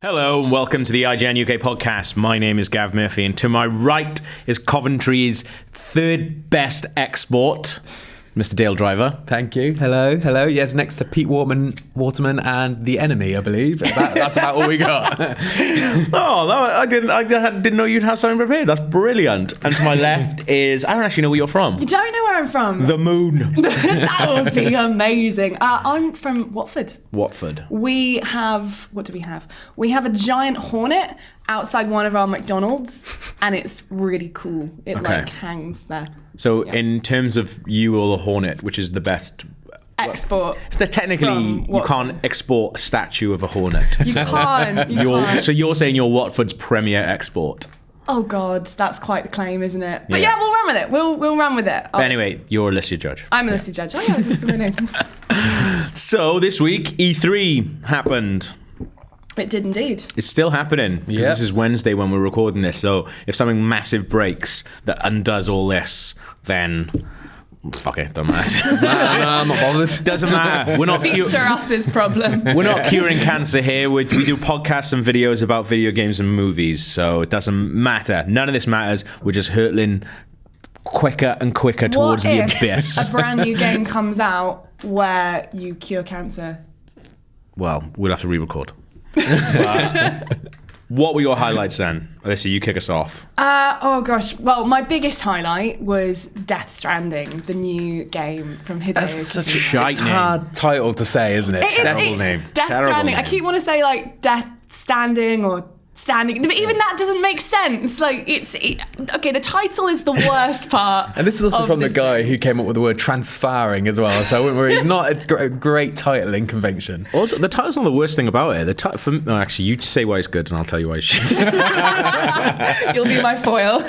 Hello and welcome to the IGN UK podcast. My name is Gav Murphy and to my right is Coventry's third best export, Mr. Dale Driver. Thank you. Hello. Yes, next to Pete Waterman and The Enemy, I believe. That's about all we got. I didn't know you'd have something prepared. That's brilliant. And to my left is, I don't actually know where you're from. You don't know where I'm from? The moon. That would be amazing. I'm from Watford. Watford. We have, what do we have? We have a giant hornet outside one of our McDonald's, and it's really cool. It hangs there. So in terms of you or the hornet, which is the best export? So technically, you can't export a statue of a hornet. You can't. So you're saying you're Watford's premier export? Oh God, that's quite the claim, isn't it? But yeah, we'll run with it. We'll run with it. But anyway, you're a listed judge. I'm a listed judge. Oh yeah, that's my name. So this week, E3 happened. It did indeed. It's still happening because this is Wednesday when we're recording this. So if something massive breaks that undoes all this, then fuck it, doesn't matter. No, I'm not bothered. Doesn't matter. We're not Future us's problem. We're not curing cancer here. We do podcasts and videos about video games and movies, so it doesn't matter. None of this matters. We're just hurtling quicker and quicker towards the abyss. A brand new game comes out where you cure cancer? Well, we'll have to re-record. What were your highlights then? Alyssa, you kick us off. Oh gosh. Well, my biggest highlight was Death Stranding, the new game from Hideo Kojima. That's such a hard title to say, isn't it? Terrible name. Death Stranding. I keep wanting to say like Death Standing or Standing, but even that doesn't make sense. Like okay, the title is the worst part. And this is also from the guy who came up with the word transferring as well. So I wouldn't worry. It's not a great titling convention. Also, the title's not the worst thing about it. Actually, you say why it's good, and I'll tell you why it's shit. You'll be my foil.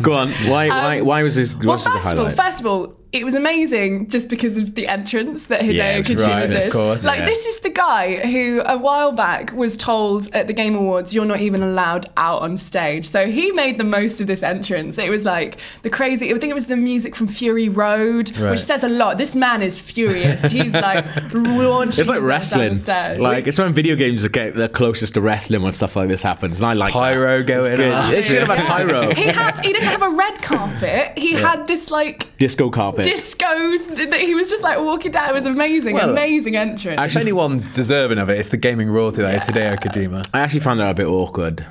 Go on. Why was this? Well, first of all, it was amazing just because of the entrance that Hideo Kojima did. Of course, This is the guy who a while back was told at the Game Awards, you're not even allowed out on stage. So he made the most of this entrance. It was like the crazy, I think it was the music from Fury Road, which says a lot. This man is furious. He's like launching. It's like wrestling. Like it's when video games get the closest to wrestling when stuff like this happens. And I like pyro going on. It should have had pyro. He didn't have a red carpet. He had this like disco carpet. Disco that he was just like walking down. It was amazing. Amazing entrance. If anyone's deserving of it, it's the gaming royalty that is Hideo Kojima. I actually found that a bit awkward.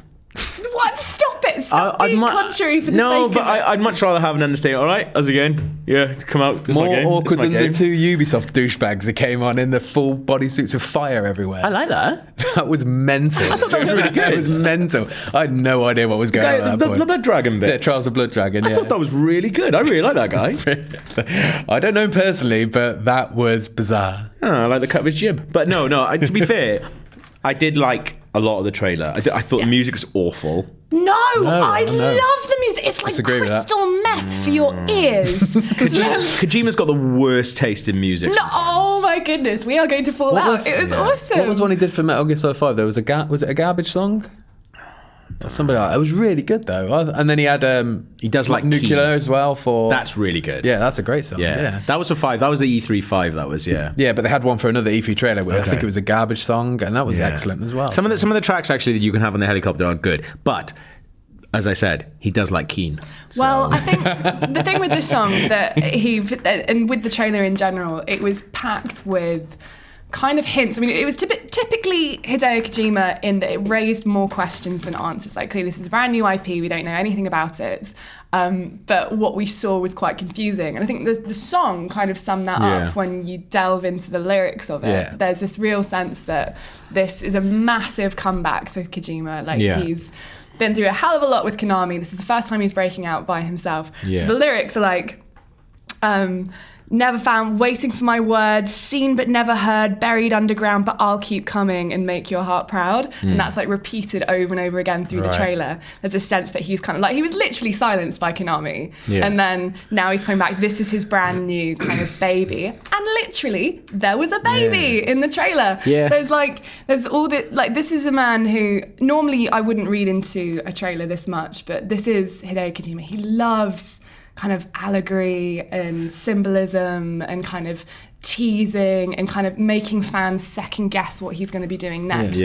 What? Stop it! Stop being contrary for the sake of it. No, but I'd much rather have an understatement. All right, how's it going? Yeah, come out. More awkward than the two Ubisoft douchebags that came on in the full bodysuits with fire everywhere. I like that. That was mental. I thought that was really good. It was mental. I had no idea what was going on at that point. The Blood Dragon bit. Yeah, Trials of Blood Dragon. I thought that was really good. I really like that guy. I don't know him personally, but that was bizarre. Oh, I like the cut of his jib. But no, to be fair, I did like a lot of the trailer. I thought the music's awful. No, I love the music. It's like crystal meth for your ears. Kojima's got the worst taste in music. No, oh my goodness, we are going to fall out. It was awesome. What was one he did for Metal Gear Solid 5? There was was it a garbage song? Somebody like that. It was really good though. And then he does like Nuclear as well for. That's really good. Yeah, that's a great song. Yeah. That was for 5. That was the E3 5. That was Yeah, but they had one for another E3 trailer where I think it was a garbage song, and that was excellent as well. Some of the tracks actually that you can have on the helicopter are good, but as I said, he does like Keen. So. Well, I think the thing with this song and with the trailer in general, it was packed with kind of hints. I mean, it was typically Hideo Kojima in that it raised more questions than answers. Like, clearly, this is a brand new IP. We don't know anything about it. But what we saw was quite confusing. And I think the song kind of summed that up when you delve into the lyrics of it. Yeah. There's this real sense that this is a massive comeback for Kojima. Like, he's been through a hell of a lot with Konami. This is the first time he's breaking out by himself. Yeah. So the lyrics are like... never found, waiting for my words, seen but never heard, buried underground, but I'll keep coming and make your heart proud. And that's like repeated over and over again through the trailer. There's a sense that he's kind of like, he was literally silenced by Konami. Yeah. And then now he's coming back. This is his brand new kind of baby. And literally, there was a baby in the trailer. Yeah. There's all the, like, this is a man who, normally I wouldn't read into a trailer this much, but this is Hideo Kojima. He loves kind of allegory and symbolism and kind of teasing and kind of making fans second guess what he's going to be doing next.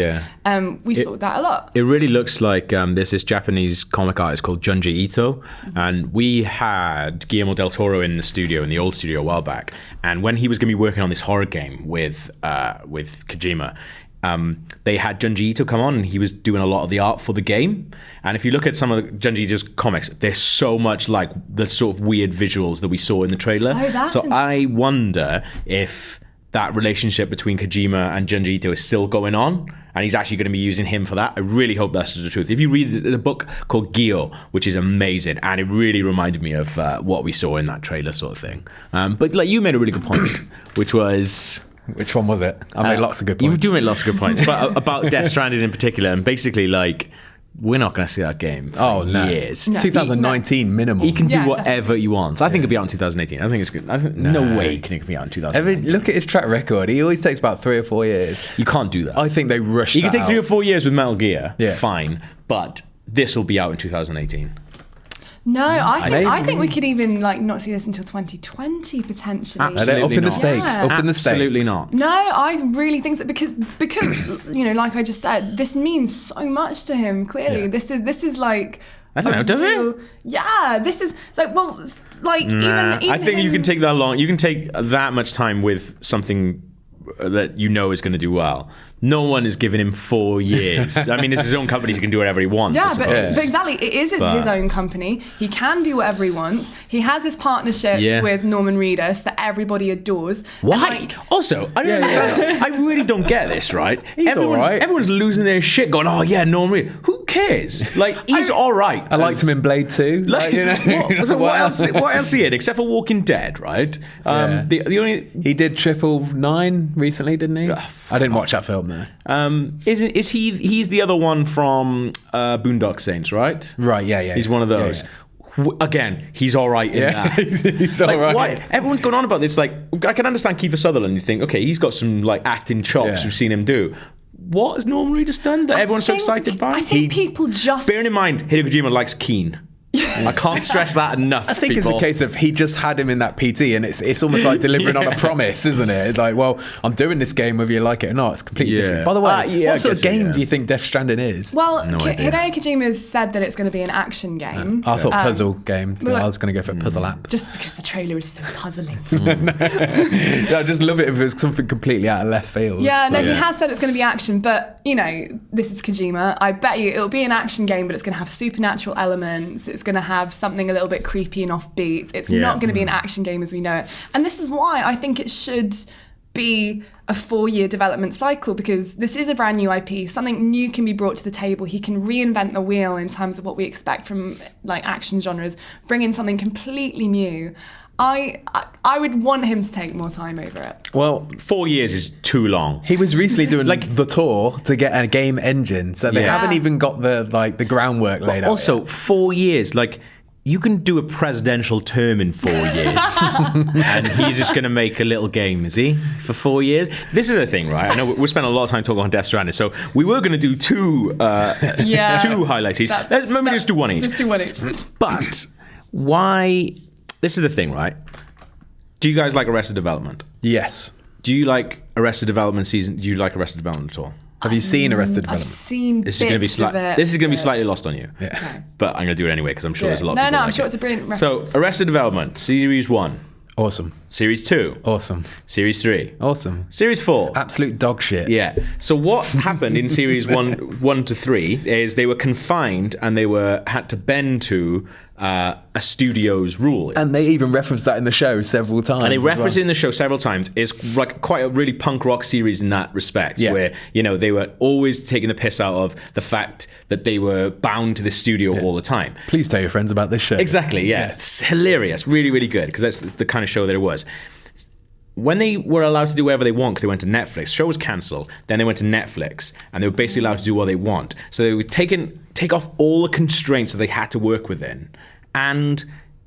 We saw that a lot. It really looks like there's this Japanese comic artist called Junji Ito, and we had Guillermo del Toro in the old studio a while back, and when he was going to be working on this horror game with Kojima, they had Junji Ito come on, and he was doing a lot of the art for the game. And if you look at some of Junji Ito's comics, they're so much like the sort of weird visuals that we saw in the trailer. So I wonder if that relationship between Kojima and Junji Ito is still going on, and he's actually going to be using him for that. I really hope that's the truth. If you read the book called Gyo, which is amazing, and it really reminded me of what we saw in that trailer sort of thing. But like, you made a really good point, which was... Which one was it? I made lots of good points. You do make lots of good points, but about Death Stranding in particular, and basically, like, we're not going to see that game for years. No. 2019 minimum. He can do whatever he wants. I think it'll be out in 2018. I think it's good. No way can it be out in 2018. Look at his track record. He always takes about 3 or 4 years. You can't do that. I think they rushed You can take 3 or 4 years with Metal Gear, Yeah. fine, but this will be out in 2018. No, I think we could even like not see this until 2020 potentially. Absolutely up in the not. stakes. Yeah. Up in the stakes. Absolutely not. No, I really think so because you know, like I just said, this means so much to him. Clearly, Yeah. this is like. I don't know. Does it? Yeah, this is it's like, well, it's like Nah, even I think you him- can take that long. You can take that much time with something that you know is going to do well. No one is giving him 4 years. I mean, it's his own company. So he can do whatever he wants. Yeah, I suppose. but exactly, it is his own company. He can do whatever he wants. He has this partnership with Norman Reedus that everybody adores. Why? And, like, Also, I don't understand. I really don't get this, right? all right. Everyone's losing their shit going, oh yeah, Norman Reedus. Who cares? Like, he's all right. I liked him in Blade 2. Like, you know, what else he had except for Walking Dead, right? The only he did 999 recently, didn't he? I didn't watch that film though. is he's the other one from Boondock Saints, right? Right, yeah. He's one of those. Yeah. Again, he's all right in that. He's all Like, right. why, everyone's going on about this. Like, I can understand Kiefer Sutherland. You think, okay, he's got some like acting chops. Yeah. We've seen him do. What has Norman Reedus done that everyone's so excited by? I think people just Bearing in mind, Hideo Kojima likes Keen. I can't stress that enough. I think it's a case of he just had him in that PT, and it's almost like delivering on a promise, isn't it? It's like, well, I'm doing this game whether you like it or not. It's completely different. By the way, what sort of game do you think Death Stranding is? Well, No idea. Hideo Kojima has said that it's going to be an action game. I thought puzzle game. well, I was going to go for a puzzle app. Just because the trailer is so puzzling. I just love it if it was something completely out of left field. Yeah, no, Yeah. he has said it's going to be action, but, you know, this is Kojima. I bet you it'll be an action game, but it's going to have supernatural elements. It's going to have something a little bit creepy and offbeat. It's not going to be an action game as we know it. And this is why I think it should be a 4-year development cycle, because this is a brand new IP. Something new can be brought to the table. He can reinvent the wheel in terms of what we expect from like action genres, bring in something completely new. I would want him to take more time over it. Well, 4 years is too long. He was recently doing the tour to get a game engine, so they Yeah. haven't even got the groundwork laid out. Also, 4 years, like, you can do a presidential term in 4 years. And he's just going to make a little game, is he? For 4 years? This is the thing, right? I know we spent a lot of time talking on Death Stranding, so we were going to do two highlights each. Maybe just do one each. Just do one each. But why... This is the thing, right? Do you guys like Arrested Development? Yes. Do you like Arrested Development season? Do you like Arrested Development at all? Have you seen Arrested I've Development? seen This is going to be bits of it, This is going to be but- slightly lost on you. Yeah. Okay. But I'm going to do it anyway because I'm sure there's a lot of No, people no, I'm like sure it. it's a brilliant So, reference. Arrested Development, Series 1, Awesome. Series 2, Awesome. Series 3, Awesome. Series 4. Absolute dog shit. Yeah. So what happened in Series 1 to 3 is they were confined and they had to bend to a studio's rule. And they even referenced that in the show several times. And they as reference well. it in the show several times. It's like quite a really punk rock series in that respect, Yeah. where, you know, they were always taking the piss out of the fact that they were bound to the studio all the time. Please tell your friends about this show. Exactly, yeah. It's hilarious. Really, really good, because that's the kind of show that it was. When they were allowed to do whatever they want, because they went to Netflix, show was cancelled, then they went to Netflix, and they were basically allowed to do what they want. So they would take off all the constraints that they had to work within, and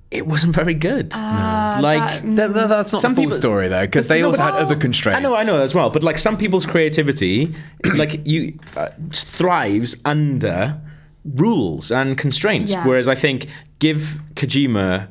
it wasn't very good. That's not Some the full people- story, though, because they also had other constraints. I know as well, but like some people's creativity, like you thrives under rules and constraints. Yeah. Whereas I think give Kojima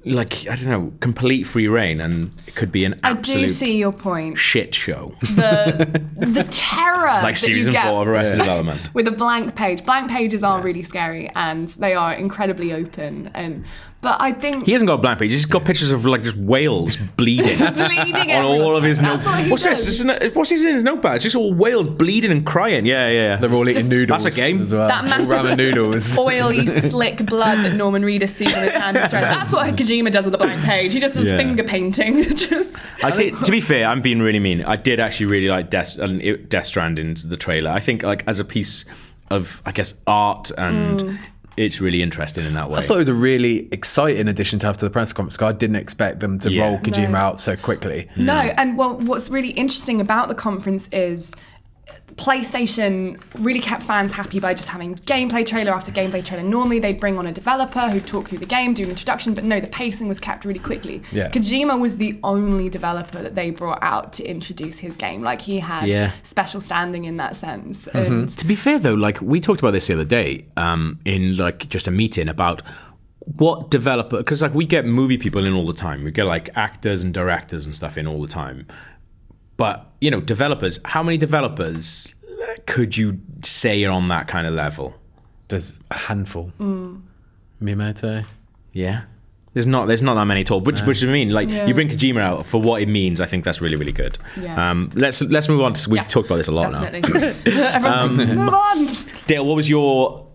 like, I don't know, complete free reign, and it could be an absolute I do see your point. shit show. The terror like season 4 of Arrested Development. With a blank page. Blank pages are really scary, and they are incredibly open. But I think he hasn't got a blank page. He's got pictures of like just whales bleeding on all of his notepads. What's this? What's in his notepad? It's just all whales bleeding and crying. Yeah. They're all eating noodles. That's a game. As well. That massive ramen noodles. oily, slick blood that Norman Reedus sees on his hand. That's what Kojima does with a blank page. He just does finger painting. To be fair, I'm being really mean. I did actually really like Death Stranding, the trailer. I think like as a piece of, I guess, art and. It's really interesting in that way. I thought it was a really exciting addition to have to the press conference. I didn't expect them to roll Kojima out so quickly. No, and what's really interesting about the conference is PlayStation really kept fans happy by just having gameplay trailer after gameplay trailer. Normally they'd bring on a developer who'd talk through the game, do an introduction, but no, the pacing was kept really quickly. Yeah. Kojima was the only developer that they brought out to introduce his game. Like, he had special standing in that sense. And to be fair though, like we talked about this the other day in like just a meeting about what developer, because like we get movie people in all the time. We get like actors and directors and stuff in all the time. But, you know, developers, how many developers could you say are on that kind of level? There's a handful. Miyamoto. Yeah. There's not that many at all, which I mean, like, you bring Kojima out for what it means. I think that's really, really good. Yeah. Let's move on. We've talked about this a lot now. Move on. Dale, what was your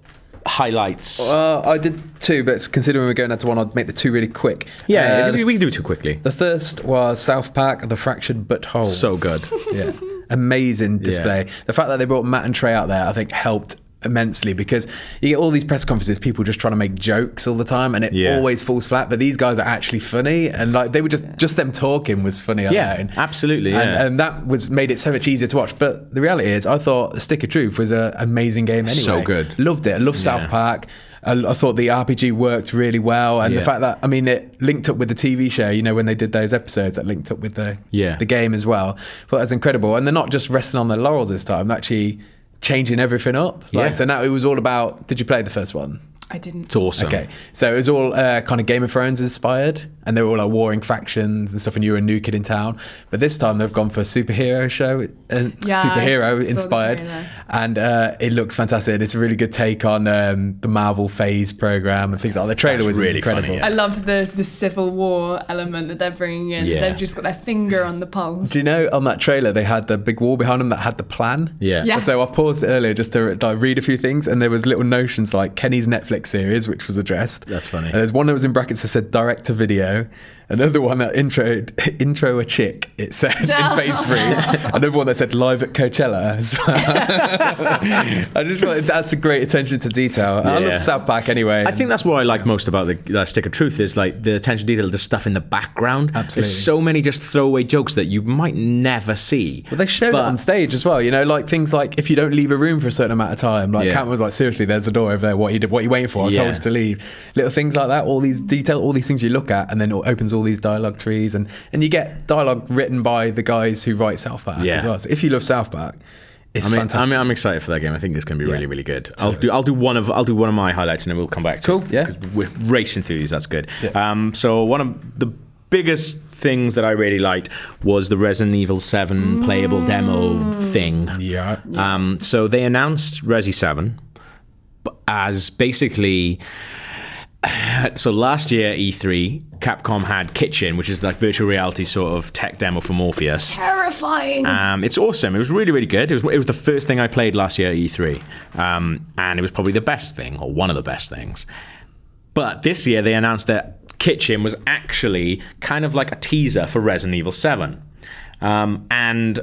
highlights? I did 2, but considering we're going out to 1, I'd make the 2 really quick. Yeah, we can do it too quickly. The first was South Park, The Fractured Butthole. So good. Yeah. Amazing display. Yeah. The fact that they brought Matt and Trey out there, I think, helped immensely, because you get all these press conferences, people just trying to make jokes all the time, and it always falls flat. But these guys are actually funny, and like they were just them talking was funny. Absolutely. And that made it so much easier to watch. But the reality is, I thought The Stick of Truth was an amazing game anyway. So good. Loved it. I loved South Park. I thought the RPG worked really well, and the fact that, I mean, it linked up with the TV show, you know, when they did those episodes, that linked up with the game as well. I thought that was incredible. And they're not just resting on their laurels this time, they're actually changing everything up. So now it was all about, did you play the first one? I didn't. It's awesome. Okay, so it was all kind of Game of Thrones inspired, and they were all like warring factions and stuff, and you were a new kid in town. But this time they've gone for a superhero show, superhero inspired, and it looks fantastic. It's a really good take on the Marvel Phase program and things like that. The trailer was really incredible. Funny, I loved the Civil War element that they're bringing in. They've just got their finger on the pulse. Do you know, on that trailer they had the big wall behind them that had the plan? Yes. So I paused it earlier just to read a few things, and there was little notions like Kenny's Netflix series, which was addressed. That's funny. There's one that was in brackets that said direct to video. Another one that intro a chick, it said, in phase 3. Another one that said live at Coachella as well. I just thought that's a great attention to detail. I love South Park anyway. I think that's what I like most about the Stick of Truth is like the attention to detail, the stuff in the background. Absolutely. There's so many just throwaway jokes that you might never see. But they showed it on stage as well, you know, like things like if you don't leave a room for a certain amount of time, like Cameron was like, seriously, there's the door over there, what are you waiting for? I told you to leave. Little things like that, all these detail, all these things you look at, and then it opens all these dialogue trees, and you get dialogue written by the guys who write South Park as well. So if you love South Park, it's fantastic. I'm excited for that game. I think it's going to be really, really good. Totally. I'll do one of my highlights, and then we'll come back to it. Yeah. We're racing through these. That's good. Yeah. So one of the biggest things that I really liked was the Resident Evil 7 playable demo thing. Yeah. So they announced Resi 7 as basically. So last year E3, Capcom had Kitchen, which is like virtual reality sort of tech demo for Morpheus. Terrifying. It's awesome. It was really, really good. It was the first thing I played last year at E3, and it was probably the best thing, or one of the best things. But this year they announced that Kitchen was actually kind of like a teaser for Resident Evil 7, and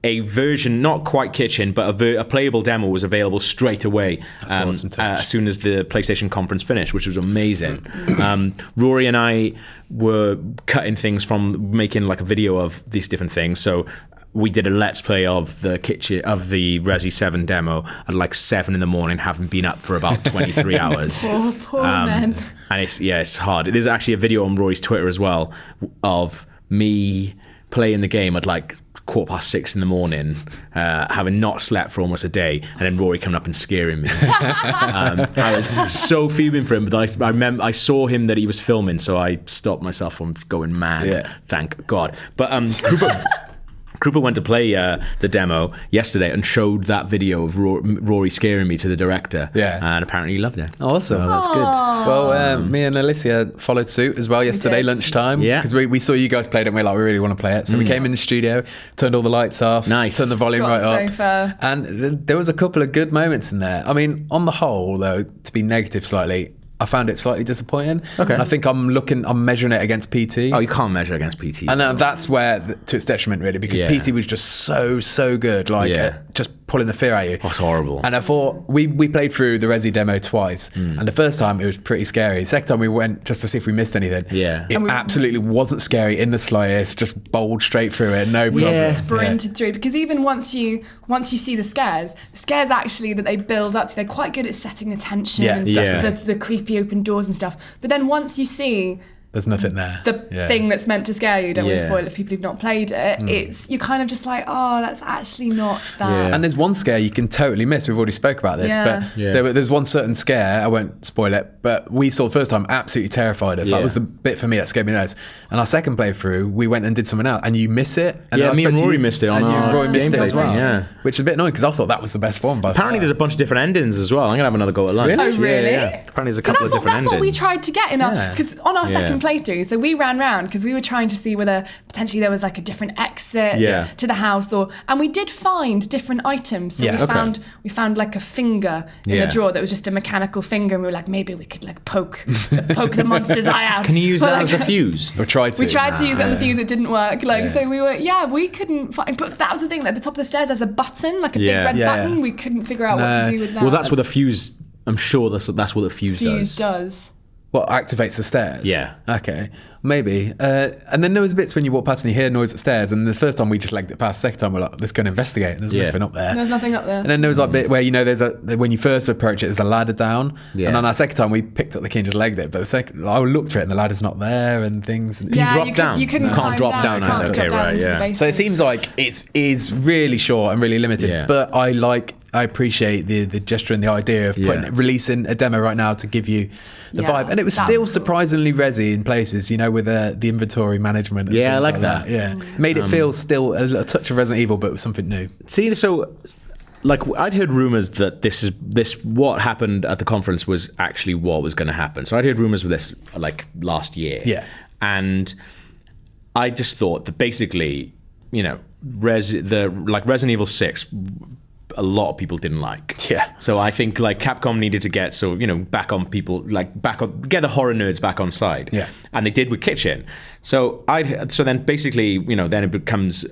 a version, not quite Kitchen, but a playable demo was available straight away awesome as soon as the PlayStation conference finished, which was amazing. Rory and I were cutting things from making like a video of these different things. So we did a let's play of the Resi 7 demo at like 7 a.m, having been up for about 23 hours. Poor men. And it's hard. There's actually a video on Rory's Twitter as well of me playing the game at like 6:15 in the morning, having not slept for almost a day, and then Rory coming up and scaring me. I was so fuming for him, but I remember I saw him that he was filming, so I stopped myself from going mad. Yeah. Thank God. But Krupa went to play the demo yesterday and showed that video of Rory scaring me to the director. Yeah. And apparently he loved it. Awesome. So that's good. Well, me and Alicia followed suit as well yesterday did. lunchtime. Yeah. Because we saw you guys played it and we were like, we really want to play it. So we came in the studio, turned all the lights off, Nice. turned the volume Got right a up. sofa. And there was a couple of good moments in there. I mean, on the whole, though, to be negative slightly, I found it slightly disappointing. Okay. And I think I'm measuring it against PT. Oh, you can't measure against PT. And that's where, to its detriment, really, because Yeah. PT was just so good, like just pulling the fear out of you. Oh, it's horrible. And I thought, we played through the Resi demo twice, and the first time it was pretty scary. The second time we went just to see if we missed anything. Yeah. It absolutely wasn't scary in the slightest, just bowled straight through it, no problem. Just sprinted through, because even once you see the scares actually that they build up to, they're quite good at setting the tension and the creepy open doors and stuff. But then once you see There's nothing there. the thing that's meant to scare you, don't want to Yeah. spoil it for people who've not played it, you're kind of just like, oh, that's actually not that. Yeah. And there's one scare you can totally miss. We've already spoke about this, Yeah. but Yeah. there's one certain scare, I won't spoil it, but we saw the first time, absolutely terrified us. Yeah. That was the bit for me that scared me the most. And our second playthrough, we went and did something else, and you miss it. And Yeah, I me and expect Rory missed it on and you our and Rory missed it gameplay as well. thing, yeah. Which is a bit annoying, because I thought that was the best one. Apparently there's a bunch of different endings as well. I'm going to have another go at lunch. Really? Oh, really? Yeah. Apparently there's a Because couple of different that's what we endings. tried to get in our, Yeah. because on our second Yeah. playthrough, so we ran round because we were trying to see whether potentially there was like a different exit Yeah. to the house, and we did find different items. So Yeah, we okay. found like a finger in Yeah. the drawer that was just a mechanical finger, and we were like, maybe we could like poke the monster's eye out. Can you use But, that like, as the fuse? We tried to. We tried to use it on the fuse, it didn't work. Like, Yeah. so we couldn't find, but that was the thing, at the top of the stairs there's a button, like a Yeah. big red Yeah. button. We couldn't figure out what No. to do with that. Well, that's what the fuse. I'm sure that's what the fuse fuse does. does. What activates the stairs? Yeah. Okay. Maybe. And then there was bits when you walk past and you hear noise upstairs, and the first time we just legged it past. Second time we're like, let's go and investigate. There's Yeah. nothing up there. There's nothing up there. And then there was like bit where when you first approach it, there's a ladder down. Yeah. And on our second time we picked up the key and just legged it. But the second I looked for it and the ladder's not there and things. And drop down? You couldn't No. Can't climb drop down You can't either. drop Okay, down right, into yeah. the basement. So it seems like it is really short and really limited. Yeah. But I appreciate the gesture and the idea of releasing a demo right now to give you the Yeah, vibe. And it was that still was cool. surprisingly resi in places, with the inventory management. And Yeah, I things like that. Yeah. Made it feel still a touch of Resident Evil, but with something new. See, so like I'd heard rumors that this what happened at the conference was actually what was going to happen. So I'd heard rumors of this like last year. Yeah. And I just thought that basically, Resident Evil 6, a lot of people didn't like. Yeah. So I think like Capcom needed to get get the horror nerds back on side. Yeah. And they did with Kitchen. So then basically, then it becomes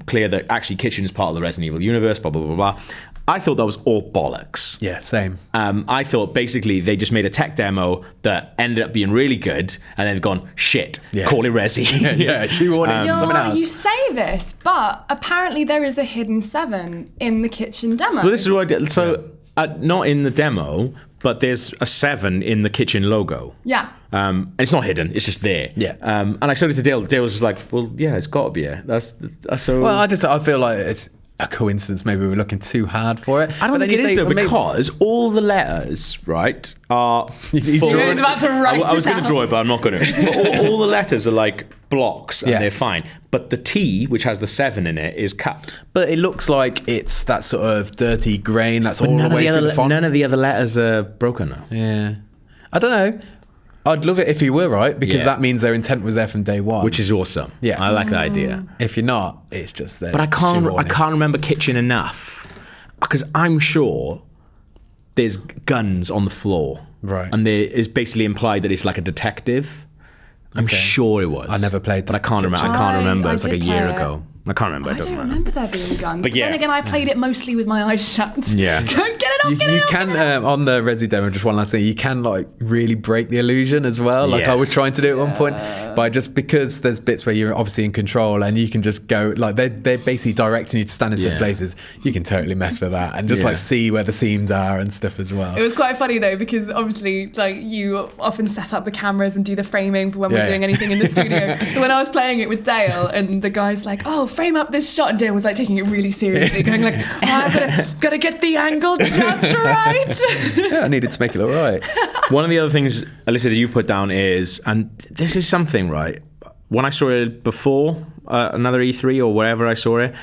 clear that actually Kitchen is part of the Resident Evil universe, blah, blah, blah, blah. I thought that was all bollocks. Yeah, same. I thought basically they just made a tech demo that ended up being really good and then gone, shit, call it Resi. Yeah, she wanted something else. You say this, but apparently there is a hidden 7 in the Kitchen demo. Well, this is what I did. So, not in the demo, but there's a 7 in the Kitchen logo. Yeah. And it's not hidden; it's just there. Yeah. And I showed it to Dale. Dale was just like, "Well, yeah, it's got to be it." That's so. Well, I feel like it's a coincidence. Maybe we're looking too hard for it. I don't think it is though, because all the letters, right, are. He's full- drawing- He was about to write I was it going to out. draw it, but I'm not going to. all the letters are like blocks, and Yeah. they're fine. But the T, which has the 7 in it, is cut. But it looks like it's that sort of dirty grain that's all the way through the font. None of the other letters are broken though. Yeah. I don't know. I'd love it if you were right, because Yeah. that means their intent was there from day one. Which is awesome. Yeah. I like that idea. If you're not, it's just there. But I can't remember Kitchen enough because I'm sure there's guns on the floor, Right. And there is basically implied that it's like a detective. I'm Okay. sure it was. I never played but I can't remember. I Kitchen. can't remember. I It was like a did year play it. ago. I can't remember. It I doesn't don't matter. remember there being guns. But But yeah. then again, I played it mostly with my eyes shut. Yeah. Get it off, You, get it you off, can get it off. on the Resi demo, just one last thing, you can like really break the illusion as well. Like Yeah. I was trying to do at one point, but just because there's bits where you're obviously in control and you can just go like they're basically directing you to stand in some Yeah. places. You can totally mess with that and just Yeah. like see where the seams are and stuff as well. It was quite funny though, because obviously like you often set up the cameras and do the framing for when we're Yeah. doing anything in the studio. So when I was playing it with Dale and the guy's like, oh, frame up this shot. And Dale was like taking it really seriously, going like, oh, I'm gonna get the angle just right. Yeah, I needed to make it look right. One of the other things, Alyssa, that you put down is, and this is something, right? When I saw it before another E3 or wherever I saw it,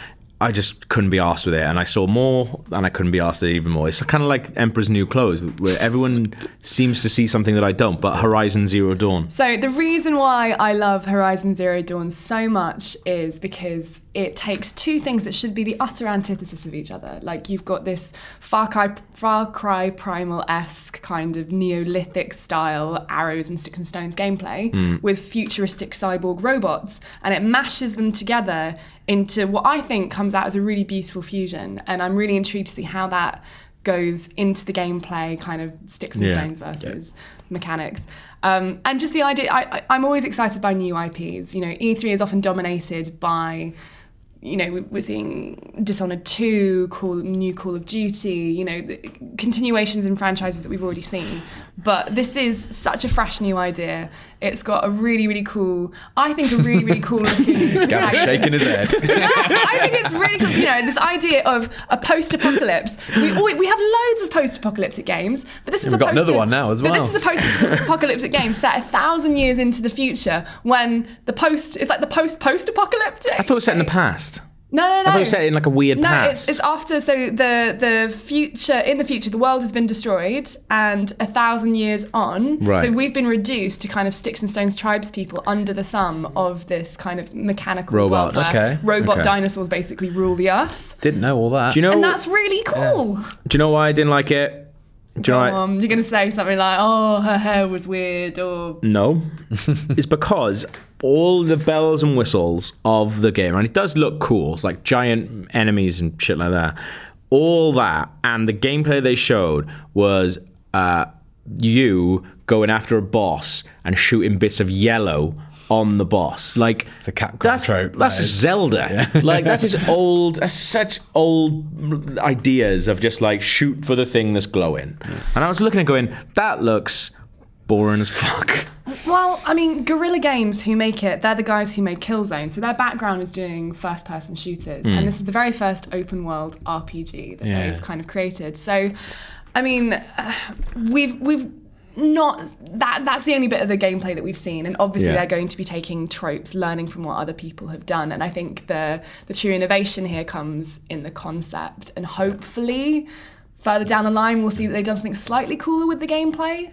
I just couldn't be arsed with it, and I saw more and I couldn't be arsed with it even more. It's kind of like Emperor's New Clothes, where everyone seems to see something that I don't, but Horizon Zero Dawn. So the reason why I love Horizon Zero Dawn so much is because it takes two things that should be the utter antithesis of each other. Like, you've got this Far Cry Primal-esque kind of Neolithic style arrows and sticks and stones gameplay with futuristic cyborg robots, and it mashes them together into what I think comes out as a really beautiful fusion. And I'm really intrigued to see how that goes into the gameplay, kind of sticks and stones versus mechanics. And just the idea, I'm always excited by new IPs. You know, E3 is often dominated by, you know, we're seeing Dishonored 2, new Call of Duty, you know, the continuations in franchises that we've already seen. But this is such a fresh new idea. It's got a really, really cool, I think a really, really cool looking... Gavin's shaking his head. I think it's really cool. You know, this idea of a post-apocalypse. We have loads of post-apocalyptic games, but this is We've got another one now as well. But this is a post-apocalyptic game set 1,000 years into the future, when it's like the post-post-apocalyptic. I thought it was set in the past. No. I thought it was set in like a weird past. No, it's after. So the future. In the future, the world has been destroyed, and 1,000 years on, right. So we've been reduced to kind of sticks and stones tribes people under the thumb of this kind of mechanical robots. world where robot dinosaurs basically rule the earth. Didn't know all that. Do you know? And that's really cool. Yeah. Do you know why I didn't like it? You're going to say something like, "Oh, her hair was weird," or no. It's because all the bells and whistles of the game, and it does look cool. It's like giant enemies and shit like that. All that, and the gameplay they showed was you going after a boss and shooting bits of yellow on the boss. Like, it's a Capcom trope. That's Zelda. Yeah. Like, that's such old ideas of just like shoot for the thing that's glowing. Yeah. And I was looking and going, that looks boring as fuck. Well, I mean, Guerrilla Games, who make it, they're the guys who made Killzone, so their background is doing first-person shooters, and this is the very first open-world RPG that they've kind of created. So, I mean, we've not that's the only bit of the gameplay that we've seen, and obviously they're going to be taking tropes, learning from what other people have done, and I think the true innovation here comes in the concept, and hopefully further down the line we'll see that they've done something slightly cooler with the gameplay.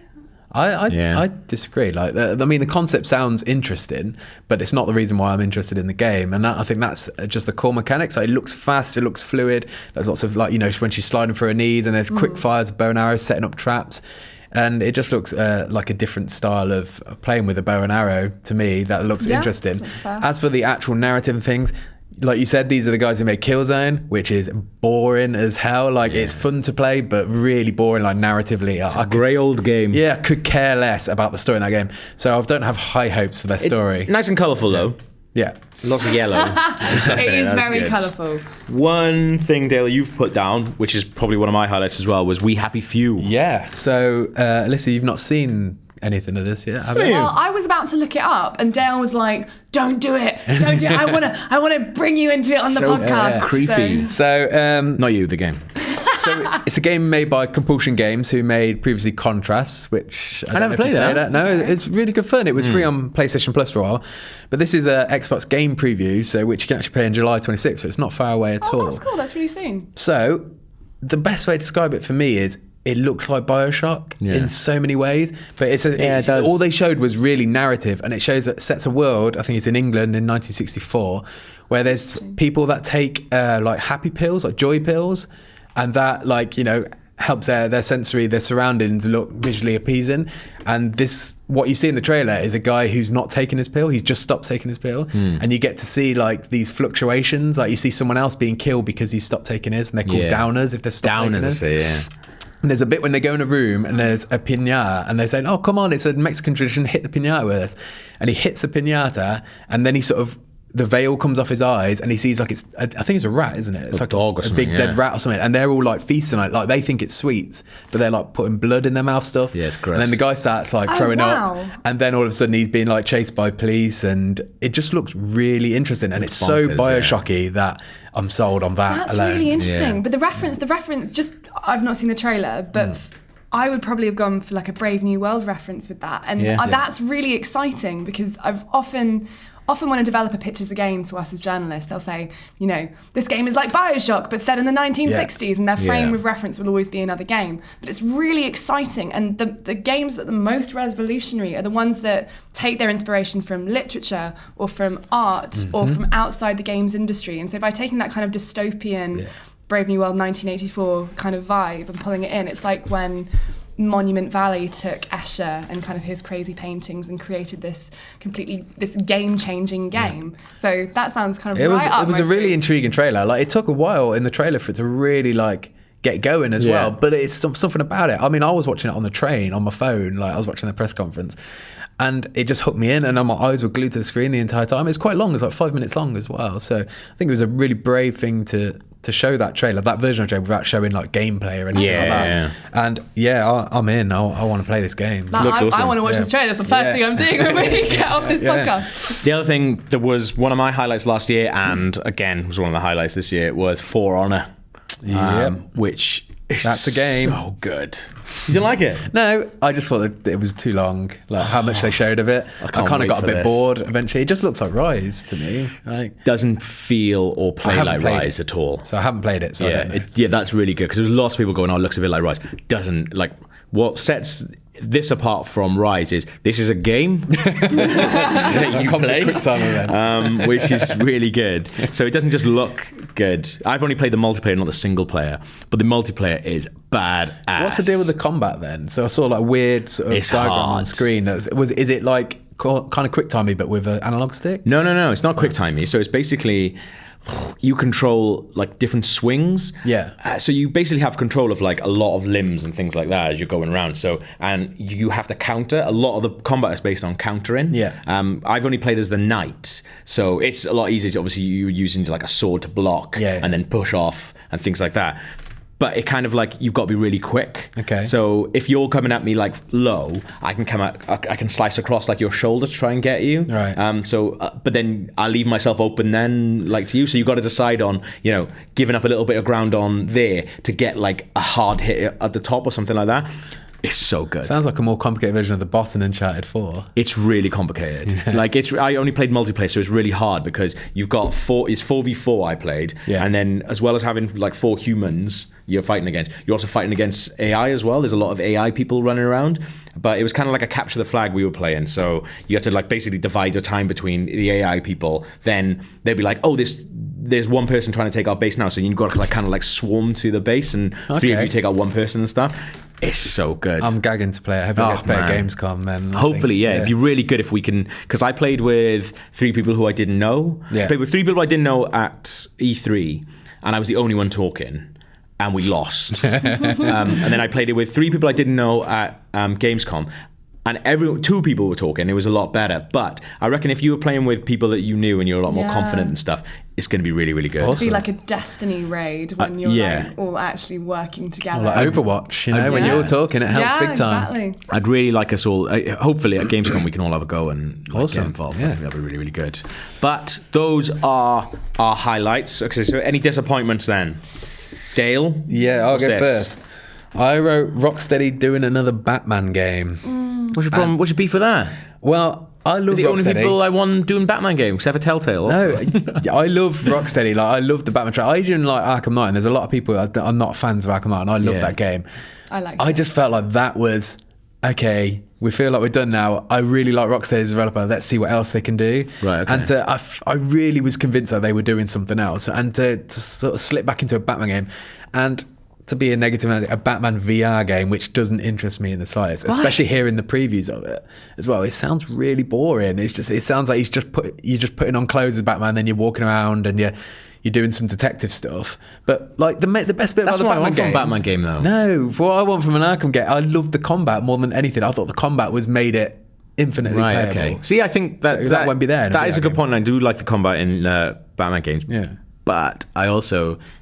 I disagree. Like, I mean, the concept sounds interesting, but it's not the reason why I'm interested in the game. And I think that's just the core mechanics. Like, it looks fast, it looks fluid. There's lots of, like, you know, when she's sliding through her knees, and there's quick fires of bow and arrows, setting up traps. And it just looks like a different style of playing with a bow and arrow to me that looks interesting. That's fair. As for the actual narrative and things, like you said, these are the guys who made Killzone, which is boring as hell. Like, it's fun to play, but really boring, like, narratively. It's a grey old game. Yeah, I could care less about the story in that game. So I don't have high hopes for their story. Nice and colourful, though. Yeah. Lots of yellow. It is very colourful. One thing, Dale, you've put down, which is probably one of my highlights as well, was We Happy Few. Yeah. So, Alyssa, you've not seen anything of this yet, have you? Well, I was about to look it up, and Dale was like, "Don't do it! Don't do it! I want to bring you into it on the podcast." Creepy. So, not you, the game. So it's a game made by Compulsion Games, who made previously Contrasts, which I never played that. No, it's really good fun. It was free on PlayStation Plus for a while, but this is a Xbox game preview, so which you can actually play in July 26th. So it's not far away at all. Oh, that's cool. That's really soon. So the best way to describe it for me is, it looks like BioShock in so many ways, but it does. All they showed was really narrative, and it sets a world, I think it's in England in 1964, where there's people that take like happy pills, like joy pills, and that, like, you know, helps their sensory, their surroundings look visually appeasing. And this, what you see in the trailer, is a guy who's not taking his pill. He's just stopped taking his pill. And you get to see, like, these fluctuations. Like, you see someone else being killed because he stopped taking his, and they're called downers if they're stopped taking his. And there's a bit when they go in a room and there's a piñata, and they're saying, "Oh, come on, it's a Mexican tradition, hit the piñata with us." And he hits the piñata, and then he sort of the veil comes off his eyes and he sees like I think it's a rat, isn't it? It's like dog or a big something, dead rat or something, and they're all like feasting on it, like they think it's sweets, but they're like putting blood in their mouth stuff. Yeah, it's gross. And then the guy starts like throwing wow. up, and then all of a sudden he's being like chased by police, and it just looks really interesting, and it's so Bioshocky that I'm sold on that. That's alone. really interesting. Yeah. But the reference, just I've not seen the trailer, but I would probably have gone for like a Brave New World reference with that, and that's really exciting because I've often when a developer pitches a game to us as journalists, they'll say, you know, this game is like Bioshock, but set in the 1960s, and their frame of reference will always be another game. But it's really exciting, and the games that are the most revolutionary are the ones that take their inspiration from literature or from art or from outside the games industry. And so by taking that kind of dystopian Brave New World 1984 kind of vibe and pulling it in, it's like when Monument Valley took Escher and kind of his crazy paintings and created this game-changing game. So that sounds kind of It was a really intriguing trailer. Like it took a while in the trailer for it to really like get going as well. But it's something about it. I mean, I was watching it on the train on my phone. Like I was watching the press conference, and it just hooked me in, and my eyes were glued to the screen the entire time. It was quite long. It was like 5 minutes long as well. So I think it was a really brave thing to show that trailer, that version of the trailer, without showing like gameplay or anything like that. Yeah. And I'm in. I want to play this game. Like, I want to watch this trailer. That's the first thing I'm doing when we get off this podcast. The other thing that was one of my highlights last year, and again was one of the highlights this year, was For Honor, which is that's a game. So good. You didn't like it? No, I just thought that it was too long. Like how much they showed of it, I kind of got a bit bored. Eventually, it just looks like Rise to me. Like, doesn't feel or play like Rise at all. So I haven't played it. So I don't know. That's really good because there's lots of people going, "Oh, it looks a bit like Rise." Doesn't like what sets this apart from Rise is this is a game that you play, quick time event. which is really good. So it doesn't just look good. I've only played the multiplayer, not the single player, but the multiplayer is badass. What's the deal with the combat then? So I saw like weird sort of diagram on screen. Is it like kind of quick timey but with an analog stick? No, it's not quick timey. So it's basically you control like different swings. So you basically have control of like a lot of limbs and things like that as you're going around. So and you have to counter. A lot of the combat is based on countering. I've only played as the knight, so it's a lot easier. Obviously, you're using like a sword to block and then push off and things like that. But it kind of like you've got to be really quick. Okay. So if you're coming at me like low, I can come out. I can slice across like your shoulder to try and get you. Right. But then I leave myself open then like to you. So you've got to decide on giving up a little bit of ground on there to get like a hard hit at the top or something like that. It's so good. Sounds like a more complicated version of the boss in Uncharted 4. It's really complicated. Like I only played multiplayer, so it's really hard because you've got it's 4v4 I played, and then as well as having like 4 humans you're fighting against, you're also fighting against AI as well. There's a lot of AI people running around, but it was kind of like a capture the flag we were playing. So you had to like basically divide your time between the AI people. Then they'd be like, oh, there's one person trying to take our base now, so you've got to like kind of like swarm to the base, and 3 of you take out one person and stuff. It's so good. I'm gagging to play it. I hope I get to play at Gamescom then. Hopefully, it'd be really good if we can, because I played with 3 people who I didn't know. I played with 3 people I didn't know at E3, and I was the only one talking, and we lost. And then I played it with 3 people I didn't know at Gamescom, and 2 people were talking. It was a lot better. But I reckon if you were playing with people that you knew and you're a lot more confident and stuff, it's going to be really, really good. It'd be like a Destiny raid when you're like all actually working together. Like Overwatch, when you're all talking, it helps big time. Exactly. I'd really like us all. Hopefully at Gamescom we can all have a go and get involved. I think that'd be really, really good. But those are our highlights. Okay, so any disappointments then? Dale? Yeah, I'll go first. I wrote Rocksteady doing another Batman game. What's your problem? What's your beef with that? Well, I love Rocksteady. Is the only people I want doing Batman games except for Telltale? Also. No, I love Rocksteady. Like I love the Batman track. I even like Arkham Knight, and there's a lot of people that are not fans of Arkham Knight, and I love that game. I just felt like that was okay. We feel like we're done now. I really like Rocksteady as a developer. Let's see what else they can do. Right. Okay. And I really was convinced that they were doing something else, and to sort of slip back into a Batman game, and to be a negative, a Batman VR game, which doesn't interest me in the slightest, especially hearing the previews of it as well. It sounds really boring. It sounds like you're just putting on clothes as Batman, then you're walking around and you're doing some detective stuff. But like the best bit about the Batman game, though. No, what I want from an Arkham game, I love the combat more than anything. I thought the combat made it infinitely playable. Okay. See, I think that won't be there. That is a good point. And I do like the combat in Batman games. Yeah. But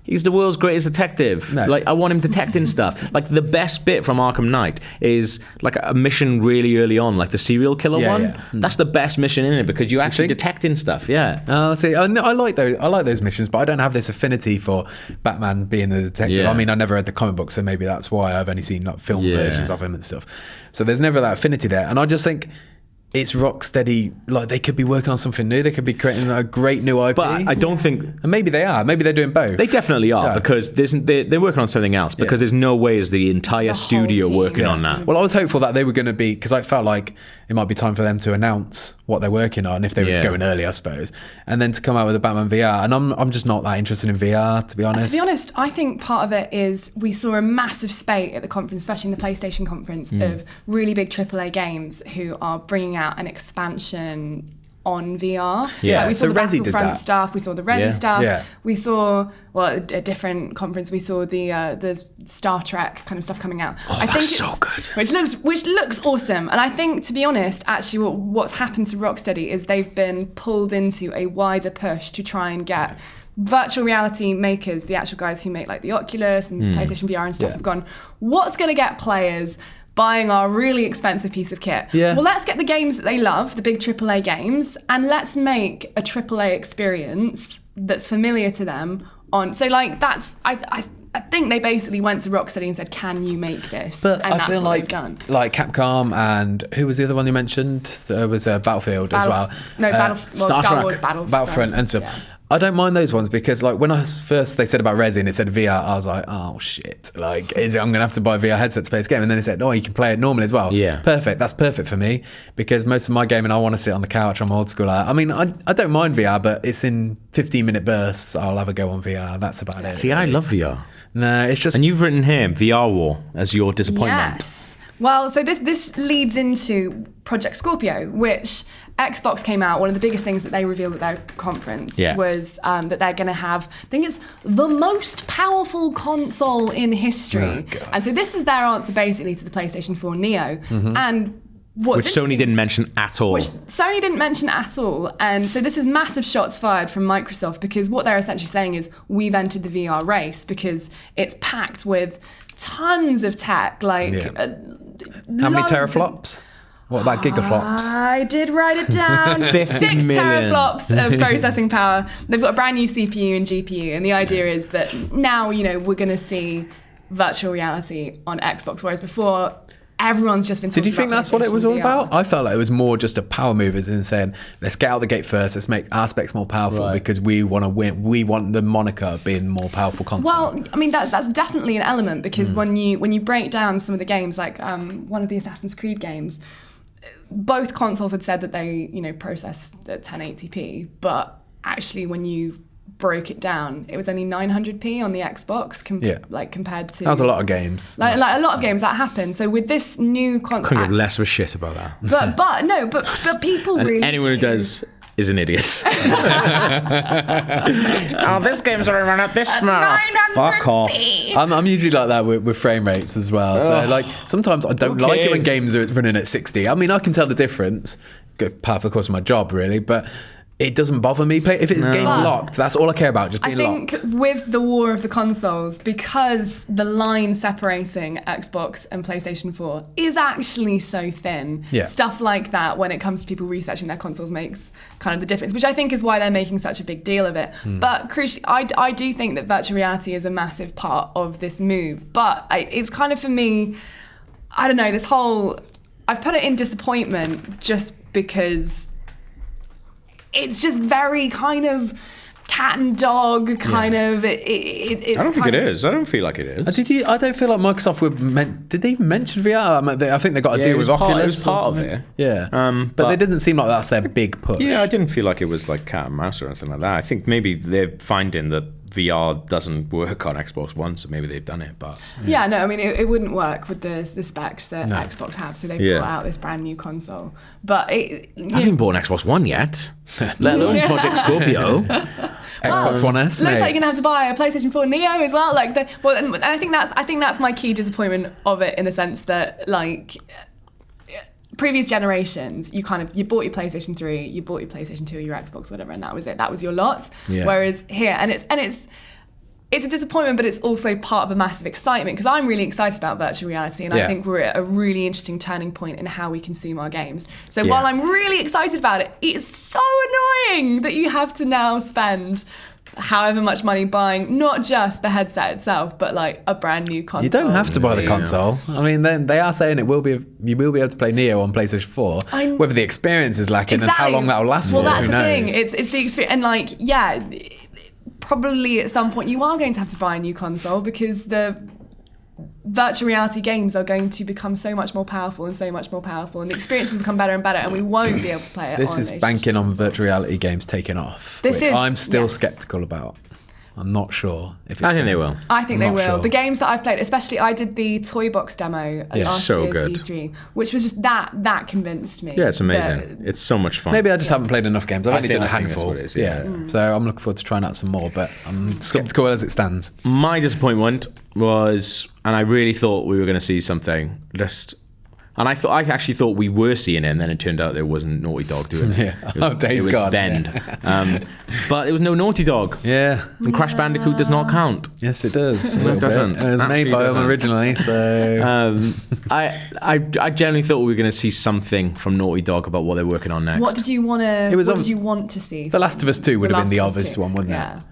he's the world's greatest detective. No. Like, I want him detecting stuff. Like, the best bit from Arkham Knight is like a mission really early on, like the serial killer one. Yeah. That's the best mission in it because you're actually detecting stuff. Yeah. See, I like those. I like those missions, but I don't have this affinity for Batman being a detective. Yeah. I mean, I never read the comic book, so maybe that's why I've only seen like film versions of him and stuff. So there's never that affinity there, and I just think it's Rocksteady. Like, they could be working on something new. They could be creating a great new IP. But I don't think... And maybe they are. Maybe they're doing both. They definitely are, because they're working on something else, because there's no way is the entire studio team. working on that. Well, I was hopeful that they were going to be, because I felt like it might be time for them to announce what they're working on, if they were going early, I suppose, and then to come out with a Batman VR. And I'm just not that interested in VR, to be honest. To be honest, I think part of it is we saw a massive spate at the conference, especially in the PlayStation conference, of really big AAA games who are bringing out an expansion on VR. Yeah, like we saw so the Resi did Battlefront that. stuff, we saw the Resi stuff, Yeah. we saw, well, a different conference, we saw the Star Trek kind of stuff coming out. I think so good. Which looks awesome. And I think, to be honest, actually what's happened to Rocksteady is they've been pulled into a wider push to try and get virtual reality makers, the actual guys who make like the Oculus and PlayStation VR and stuff, have gone, what's going to get players buying our really expensive piece of kit? Yeah. Well, let's get the games that they love, the big AAA games, and let's make a AAA experience that's familiar to them on. So like I think they basically went to Rocksteady and said, can you make this? But and I that's feel what like they've done. like Capcom, and who was the other one you mentioned? There was Battlefield as well. Star Wars Battlefront and stuff. Yeah. I don't mind those ones because, like, when they said about Resi and it said VR, I was like, oh shit, like, I'm gonna have to buy a VR headset to play this game? And then they said, oh, you can play it normally as well. Yeah, perfect. That's perfect for me because most of my gaming, I want to sit on the couch. I'm old school. I mean, I don't mind VR, but it's in 15-minute bursts. I'll have a go on VR. That's about it. See, I love VR. No, it's just... And you've written here VR War as your disappointment. Yes. Well, so this leads into Project Scorpio, which Xbox came out. One of the biggest things that they revealed at their conference was that they're going to have, I think it's the most powerful console in history. Oh, and so this is their answer basically to the PlayStation 4 Neo. And which Sony didn't mention at all. Which Sony didn't mention at all. And so this is massive shots fired from Microsoft, because what they're essentially saying is we've entered the VR race because it's packed with tons of tech, like how many teraflops? What about gigaflops? I did write it down. 6 teraflops of processing power. They've got a brand new CPU and GPU, and the idea is that now, we're going to see virtual reality on Xbox, whereas before everyone's just been talking about. Did you think that's what it was all VR. about? I felt like it was more just a power move, as in saying, let's get out the gate first, let's make our specs more powerful because we want to win. We want the moniker of being more powerful console. Well, I mean, that's definitely an element, because when you break down some of the games, like one of the Assassin's Creed games, both consoles had said that they, process at 1080p, but actually when you broke it down, it was only 900p on the Xbox compared to... That was a lot of games. Like a lot of games, that happened. So with this new console... Couldn't give less of a shit about that. But people really anyone who does is an idiot. Oh, this game's already run up this smooth. Fuck off. I'm usually like that with frame rates as well. So like sometimes I don't like it when games are running at 60. I mean, I can tell the difference. Good part, of course, of my job, really, but it doesn't bother me. If it's game's locked, that's all I care about, just being locked. I think with the war of the consoles, because the line separating Xbox and PlayStation 4 is actually so thin, stuff like that, when it comes to people researching their consoles, makes kind of the difference, which I think is why they're making such a big deal of it. But crucially, I do think that virtual reality is a massive part of this move. But it's kind of, for me, I don't know, this whole... I've put it in disappointment just because... it's just very kind of cat and dog kind of. It's I don't think it is. I don't feel like it is. I don't feel like Microsoft did they even mention VR? I think they got a deal with Oculus. It was part of it. Yeah. But it doesn't seem like that's their big push. Yeah, I didn't feel like it was like cat and mouse or anything like that. I think maybe they're finding that VR doesn't work on Xbox One, so maybe they've done it. But I mean, it wouldn't work with the specs that Xbox have, so they've brought out this brand new console. But I haven't bought an Xbox One yet, let alone Project Scorpio. Xbox One S. Looks like you're gonna have to buy a PlayStation 4 Neo as well. And I think that's my key disappointment of it, in the sense that previous generations, you bought your PlayStation 3, you bought your PlayStation 2 or your Xbox, whatever, and that was it. That was your lot. Yeah. Whereas here, and it's a disappointment, but it's also part of a massive excitement, because I'm really excited about virtual reality, and I think we're at a really interesting turning point in how we consume our games. So while I'm really excited about it, it's so annoying that you have to now spend however much money buying not just the headset itself, but like a brand new console. You don't have to buy the console. I mean, they are saying you will be able to play Neo on PlayStation 4. Whether the experience is lacking and how long that will last for, that's who the knows? thing. It's the experience, and like, probably at some point you are going to have to buy a new console, because the virtual reality games are going to become so much more powerful, and the experience will become better and better, and we won't be able to play it. This is banking on virtual reality games taking off, which I'm still skeptical about. I'm not sure if it's I think they will. I think they will. Sure. The games that I've played, especially I did the Toy Box demo at last year's E3, which was just that convinced me. Yeah, it's amazing. It's so much fun. Maybe I just haven't played enough games. I've only done a I think handful. that's what it is, So I'm looking forward to trying out some more, but I'm skeptical as it stands. My disappointment was, and I really thought we were going to see something, and I actually thought we were seeing it, and then it turned out there wasn't Naughty Dog doing it. Days It was Gone. Bend. But there was no Naughty Dog. Yeah. And Crash Bandicoot does not count. Yes, it does. No, it doesn't. It was made by them originally, so... I generally thought we were going to see something from Naughty Dog about what they're working on next. What did you want to see? The Last of Us 2 would have been the obvious one, wouldn't it?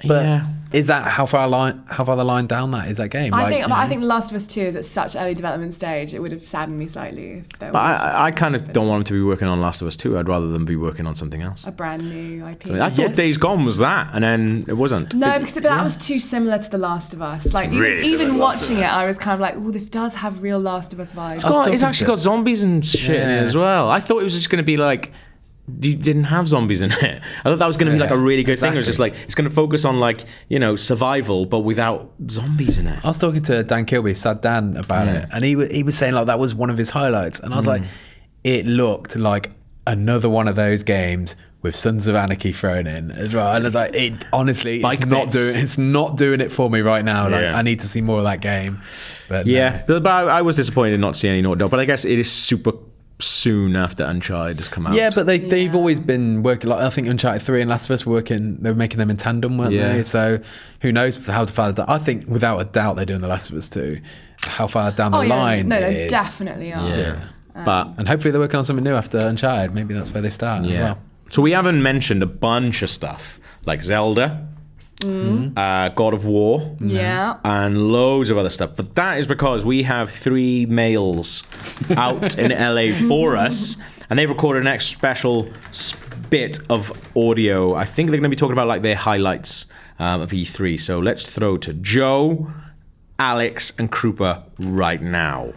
But is that how far the line down that is that game? I think The Last of Us 2 is at such early development stage, it would have saddened me slightly. If there was I kind of don't want them to be working on Last of Us 2. I'd rather them be working on something else. a brand new IP. I thought Days Gone was that, and then it wasn't. No, because that was too similar to The Last of Us. Like even watching it, I was kind of like, oh, this does have real Last of Us vibes. It's actually got zombies and shit in it as well. I thought it was just going to be like, you didn't have zombies in it. I thought that was going to be like a really good thing. It was just like, it's going to focus on like, survival, but without zombies in it. I was talking to Dan Kilby, Sad Dan, about it, and he was saying like that was one of his highlights, and I was like, it looked like another one of those games with Sons of Anarchy thrown in as well. And I was like, it honestly, it's not doing it for me right now. Like, I need to see more of that game. But but I was disappointed not to see any Naughty Dog. But I guess it is super soon after Uncharted has come out. Yeah, but they've always been working. Like I think Uncharted 3 and Last of Us were making them in tandem, weren't they? So who knows how far down? I think without a doubt they're doing The Last of Us 2. How far down the line? No, it they is. definitely are. Yeah. And hopefully they're working on something new after Uncharted. Maybe that's where they start as well. So we haven't mentioned a bunch of stuff like Zelda, God of War, and loads of other stuff. But that is because we have 3 males out in LA for us, and they've recorded an next special bit of audio. I think they're going to be talking about like their highlights of E3. So let's throw to Joe, Alex, and Krupa right now.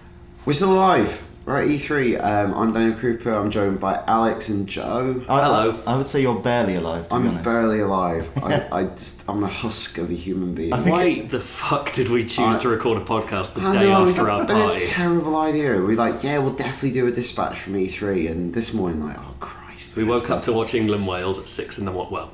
We're still alive. We're at E3. I'm Daniel Krupa. I'm joined by Alex and Joe. Hello. I would say you're barely alive, to be honest. I'm barely alive. I'm a husk of a human being. Why the fuck did we choose to record a podcast the day after our party? It's a terrible idea. We're like, we'll definitely do a dispatch from E3. And this morning, like, oh Christ. We woke up to watch England-Wales at 6 in the morning. Well,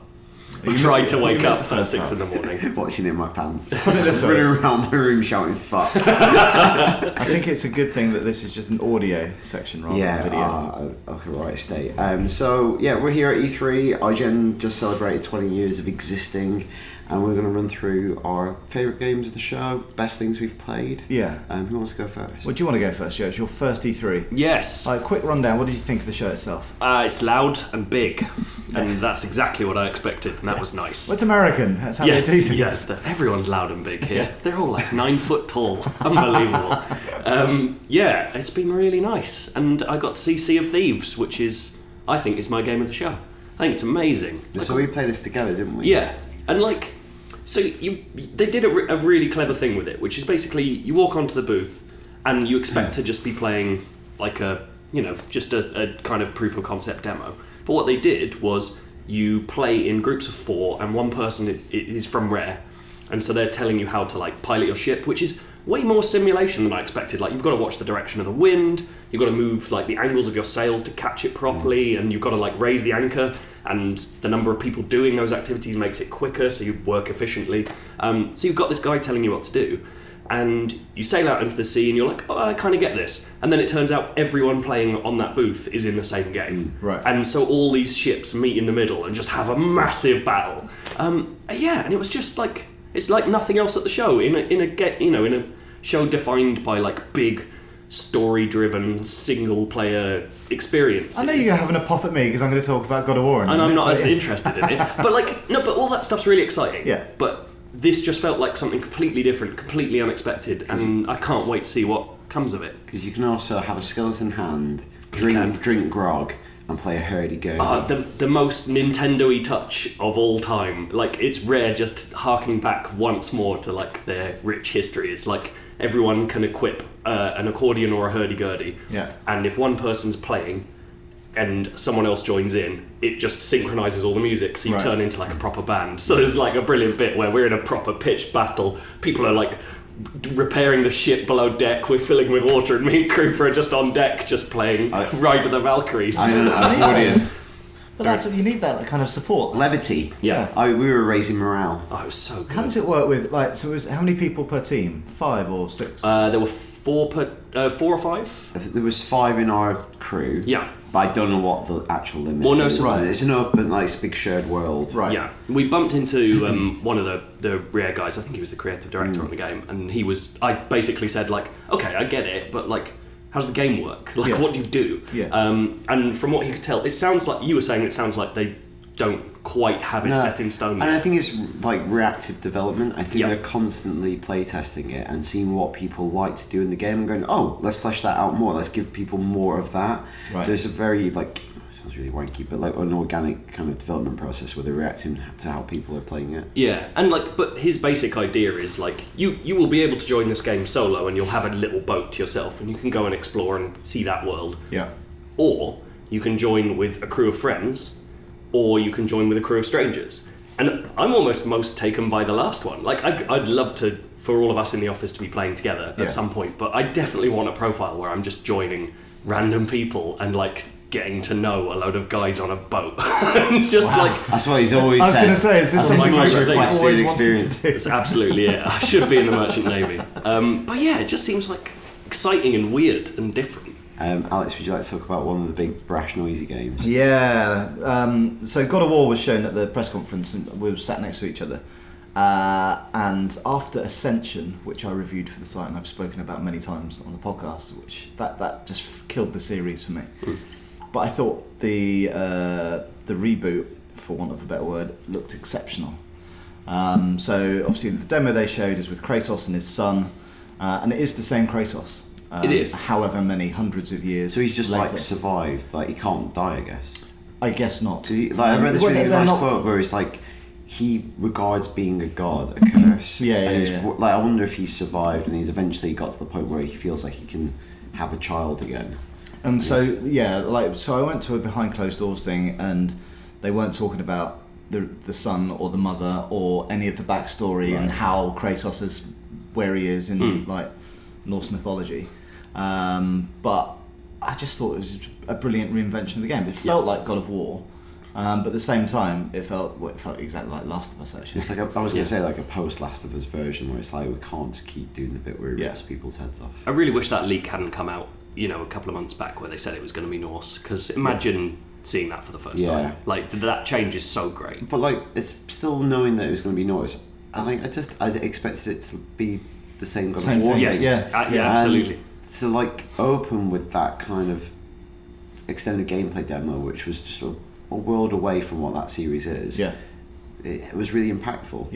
I tried to wake up at 6 in the morning. Watching it in my pants. Just running around my room shouting fuck. I think it's a good thing that this is just an audio section rather than video. Okay, right, state. We're here at E3. IGN just celebrated 20 years of existing, and we're going to run through our favourite games of the show, best things we've played. Yeah. Who wants to go first? Well, do you want to go first, Joe? It's your first E3. Yes. Quick rundown. What did you think of the show itself? It's loud and big, and that's exactly what I expected, and that was nice. Well, it's American. That's how they do things. Yes, everyone's loud and big here. They're all like 9 foot tall. Unbelievable. It's been really nice, and I got to see Sea of Thieves, which I think is my game of the show. I think it's amazing. So we played this together, didn't we? Yeah, and they did a really clever thing with it, which is basically you walk onto the booth and you expect to just be playing like just a kind of proof of concept demo. But what they did was you play in groups of 4, and one person is from Rare, and so they're telling you how to like pilot your ship, which is way more simulation than I expected. Like, you've got to watch the direction of the wind, you've got to move like the angles of your sails to catch it properly, and you've got to like raise the anchor, and the number of people doing those activities makes it quicker, so you work efficiently. So you've got this guy telling you what to do. and you sail out into the sea and you're like, oh, I kind of get this. And then it turns out everyone playing on that booth is in the same game. Right. And so all these ships meet in the middle and just have a massive battle. And it was just like, it's like nothing else at the show in a show defined by like big story-driven single-player experiences. I know you're having a pop at me because I'm going to talk about God of War, and I'm not as interested in it. But all that stuff's really exciting. Yeah. But this just felt like something completely different, completely unexpected, and I can't wait to see what comes of it. Because you can also have a skeleton hand, drink grog, and play a hurdy-gurdy. The most Nintendo-y touch of all time. Like, it's rare just harking back once more to like their rich history. It's like everyone can equip an accordion or a hurdy-gurdy. Yeah. And if one person's playing and someone else joins in, it just synchronizes all the music, so you turn into like a proper band. So there's like a brilliant bit where we're in a proper pitched battle. People are like repairing the ship below deck, we're filling with water, and me and Krupa are just on deck just playing Ride of the Valkyries. Accordion. But you need that kind of support. Levity. Yeah. We were raising morale. Oh, it was so good. How does it work with, like, so how many people per team? 5 or 6? There were 4 or 5. I think there was 5 in our crew. Yeah. But I don't know what the actual limit Well, no, is. so It's an open, like, it's a big shared world. Right. Yeah. We bumped into one of the Rare guys, I think he was the creative director on the game, and I basically said, like, okay, I get it, but, like, how does the game work? Like, what do you do? Yeah. And from what he could tell, it sounds like, you were saying it sounds like they don't quite have it set in stone yet. And I think it's like reactive development. I think Yeah. they're constantly playtesting it and seeing what people like to do in the game and going, oh, let's flesh that out more. Let's give people more of that. Right. So it's a very, like, sounds really wanky, but like an organic kind of development process where they're reacting to how people are playing it. Yeah, and like, but his basic idea is like, you will be able to join this game solo and you'll have a little boat to yourself and you can go and explore and see that world. Yeah. Or you can join with a crew of friends, or you can join with a crew of strangers. And I'm almost most taken by the last one. Like, I'd love to, for all of us in the office to be playing together at some point, but I definitely want a profile where I'm just joining random people and like getting to know a load of guys on a boat. Just like, that's what he's always said. I was going to say, is this his something most you've requested always experience? wanted to do? that's absolutely it. I should be in the Merchant Navy. But yeah, it just seems like exciting and weird and different. Alex, would you like to talk about one of the big brash noisy games? Yeah. So God of War was shown at the press conference and we were sat next to each other. And after Ascension, which I reviewed for the site and I've spoken about many times on the podcast, which that just killed the series for me. But I thought the reboot, for want of a better word, looked exceptional. So obviously the demo they showed is with Kratos and his son, and it is the same Kratos. It is. However many hundreds of years. So he's just later. like survived, like he can't die, I guess. I guess not. I read this really nice quote where it's like he regards being a god a curse. Like, I wonder if he's survived and he's eventually got to the point where he feels like he can have a child again. And so I went to a behind closed doors thing, and they weren't talking about the son or the mother or any of the backstory and how Kratos is where he is in like Norse mythology. But I just thought it was a brilliant reinvention of the game. It felt like God of War, but at the same time, it felt exactly like Last of Us. Actually, it's like I was going to say like a post Last of Us version where it's like we can't just keep doing the bit where it rips people's heads off. I really wish that leak hadn't come out, a couple of months back where they said it was going to be Norse. Because imagine seeing that for the first time. Like that change is so great. But like it's still knowing that it was going to be Norse. I expected it to be the same God of War. Yes. Absolutely. To like open with that kind of extended gameplay demo, which was just a world away from what that series is. Yeah, it was really impactful.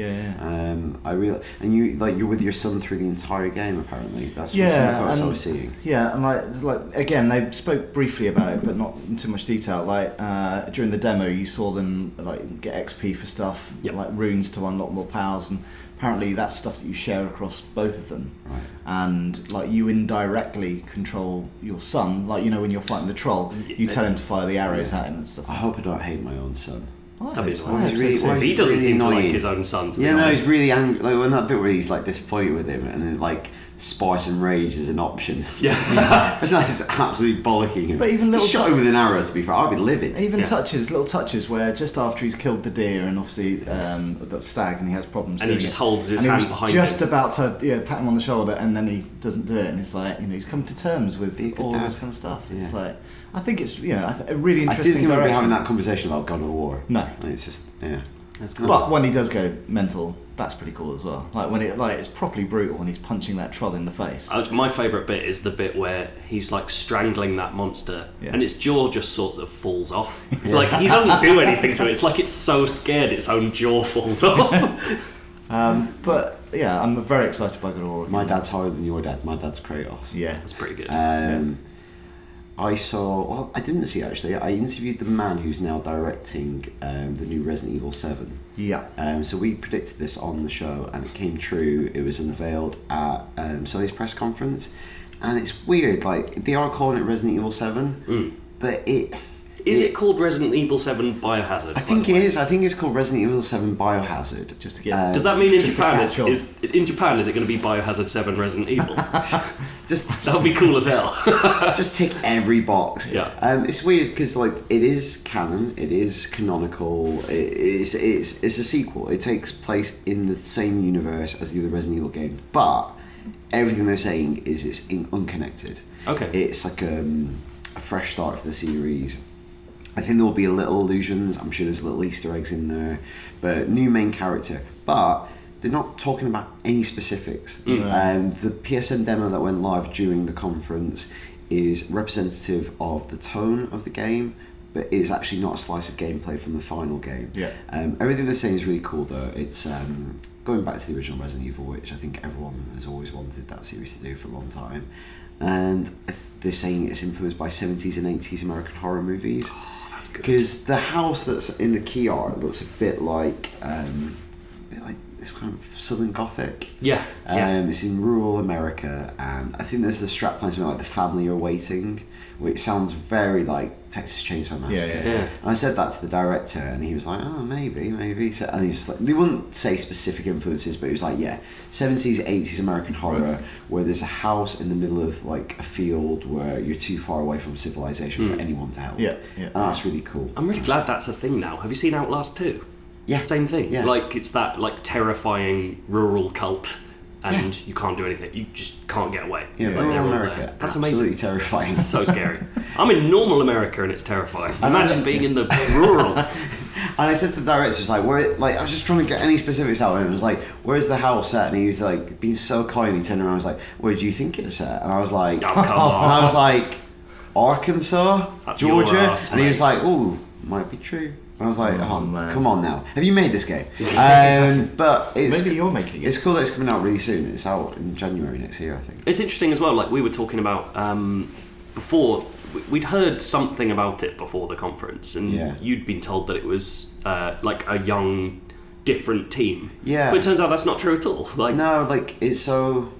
You're with your son through the entire game. Apparently, that's some quotes I was seeing. Yeah, and like again, they spoke briefly about it, but not in too much detail. Like during the demo, you saw them like get XP for stuff, like runes to unlock more powers, and apparently that's stuff that you share across both of them. Right. And like you indirectly control your son, like when you're fighting the troll, you tell him to fire the arrows at him and stuff. I hope I don't hate my own son. He doesn't seem to like his own son. He's really angry. Like when that bit where he's like disappointed with him, and then like Spice and Rage as an option. Yeah. It's like just absolutely bollocking him. But even little shot him with an arrow, to be fair, I'd be livid. Even little touches where just after he's killed the deer and obviously the stag and he has problems And doing he just it, holds his and hand he was behind just him. about to pat him on the shoulder and then he doesn't do it and it's like, he's come to terms with Be a good all dad. this kind of stuff. Yeah. It's like, I think it's, a really I interesting didn't think we'd be direction. having that conversation about God of War. No. It's just, yeah. That's cool. But when he does go mental, that's pretty cool as well. Like when it's properly brutal when he's punching that troll in the face. My favourite bit is the bit where he's like strangling that monster and its jaw just sort of falls off. Like he doesn't do anything to it. It's like it's so scared its own jaw falls off. But yeah, I'm very excited by God of War. My dad's higher than your dad. My dad's Kratos. Yeah. That's pretty good. I didn't see it actually. I interviewed the man who's now directing the new Resident Evil 7. Yeah. So we predicted this on the show and it came true. It was unveiled at Sony's press conference. And it's weird, like, they are calling it Resident Evil 7, but Is it called Resident Evil 7 Biohazard? I think it is. I think it's called Resident Evil 7 Biohazard. Just to get. Does that mean in just to Japan catch on. is it going to be Biohazard 7 Resident Evil? Just That would be cool as hell. just tick every box. Yeah. It's weird because like it is canon, it is canonical, it's a sequel. It takes place in the same universe as the other Resident Evil game, but everything they're saying is it's unconnected. Okay. It's like a fresh start for the series. I think there will be little allusions. I'm sure there's little Easter eggs in there, but new main character. But they're not talking about any specifics. The PSN demo that went live during the conference is representative of the tone of the game, but is actually not a slice of gameplay from the final game. Yeah. Everything they're saying is really cool though. It's going back to the original Resident Evil, which I think everyone has always wanted that series to do for a long time. And they're saying it's influenced by 70s and 80s American horror movies. Oh, that's good. Because the house that's in the key art looks a bit like this kind of Southern Gothic. Yeah. It's in rural America, and I think there's a strapline something like "The Family Are Waiting," which sounds very like Texas Chainsaw Massacre. Yeah. And I said that to the director, and he was like, "Oh, maybe." So, and he's like, they wouldn't say specific influences, but he was like, "Yeah, 70s, 80s American horror, where there's a house in the middle of like a field where you're too far away from civilization for anyone to help." Yeah. And that's really cool. I'm really glad that's a thing now. Have you seen Outlast 2? Yeah. Same thing. Yeah. Like it's that like terrifying rural cult, and you can't do anything. You just can't get away. Yeah, Like, rural they're all America, there. That's absolutely amazing. terrifying. So scary. I'm in normal America and it's terrifying. Imagine being in the rurals. And I said to the director, "Was like, where?" Like, I was just trying to get any specifics out of him. It was like, "Where's the house at?" And he was like, being so kind. He turned around and was like, "Where do you think it's at?" And I was like, Oh, come and on. I was like, "Arkansas, Up your Georgia." arse, and he was mate. like, "Oh, might be true." And I was like, "Oh, man. come on now. Have you made this game?" But it's Maybe you're making it. It's cool that it's coming out really soon. It's out in January next year, I think. It's interesting as well. Like we were talking about before. We'd heard something about it before the conference, and you'd been told that it was like a young, different team. Yeah. But it turns out that's not true at all. Like No, like it's so.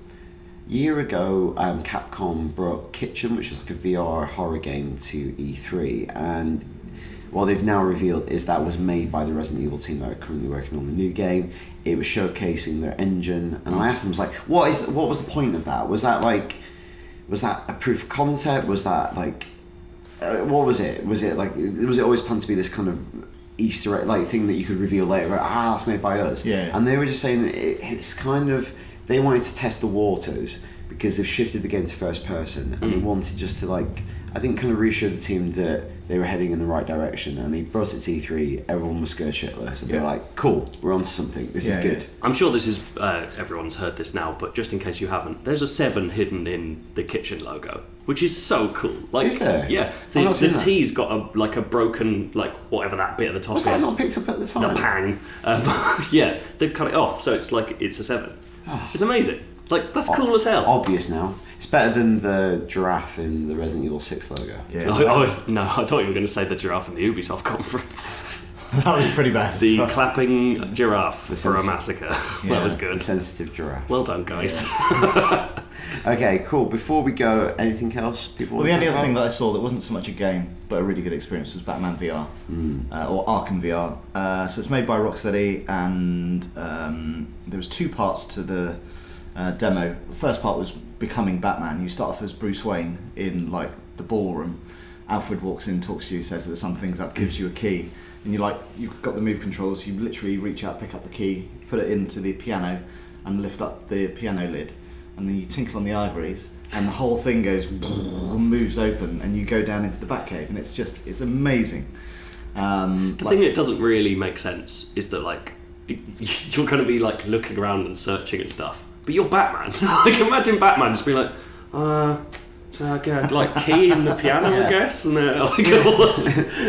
Year ago, Capcom brought Kitchen, which was like a VR horror game, to E3, and what they've now revealed is that was made by the Resident Evil team that are currently working on the new game. It was showcasing their engine, and I asked them, I was like, what was the point of that? Was that a proof of concept? Was that like, what was it? Was it always planned to be this kind of Easter egg like thing that you could reveal later? That's made by us. Yeah. And they were just saying that it's kind of, they wanted to test the waters because they've shifted the game to first person, and they wanted just to like, I think, kind of reassure the team that they were heading in the right direction. And they brought it to E3, everyone was scared shitless, and they were like, "Cool, we're onto something. This is good." I'm sure this is everyone's heard this now, but just in case you haven't, there's a 7 hidden in the Kitchen logo, which is so cool. Like, Is there? Yeah, I've not the seen that. T's got a broken whatever that bit at the top Was is. that not picked up at the time? The pang. Yeah, they've cut it off, so it's like it's a 7. It's amazing. Like that's cool as hell. Obvious now. It's better than the giraffe in the Resident Evil 6 logo. Yeah. No, I thought you were going to say the giraffe in the Ubisoft conference. That was pretty bad. The clapping giraffe for a massacre. That was The good. sensitive giraffe. Well done, guys. Okay, cool. Before we go, anything else people Well, want the to only talk other thing about? that I saw that wasn't so much a game, but a really good experience was Batman VR, or Arkham VR. So it's made by Rocksteady, and there was 2 parts to the demo. The first part was becoming Batman. You start off as Bruce Wayne in like the ballroom. Alfred walks in, talks to you, says that some things up, gives you a key, and you've got the move controls. You literally reach out, pick up the key, put it into the piano, and lift up the piano lid, and then you tinkle on the ivories, and the whole thing goes moves open, and you go down into the Batcave, and it's amazing. The thing that doesn't really make sense is that like you're going to be like looking around and searching and stuff, but you're Batman. Like imagine Batman just being like, like key in the piano, I guess, and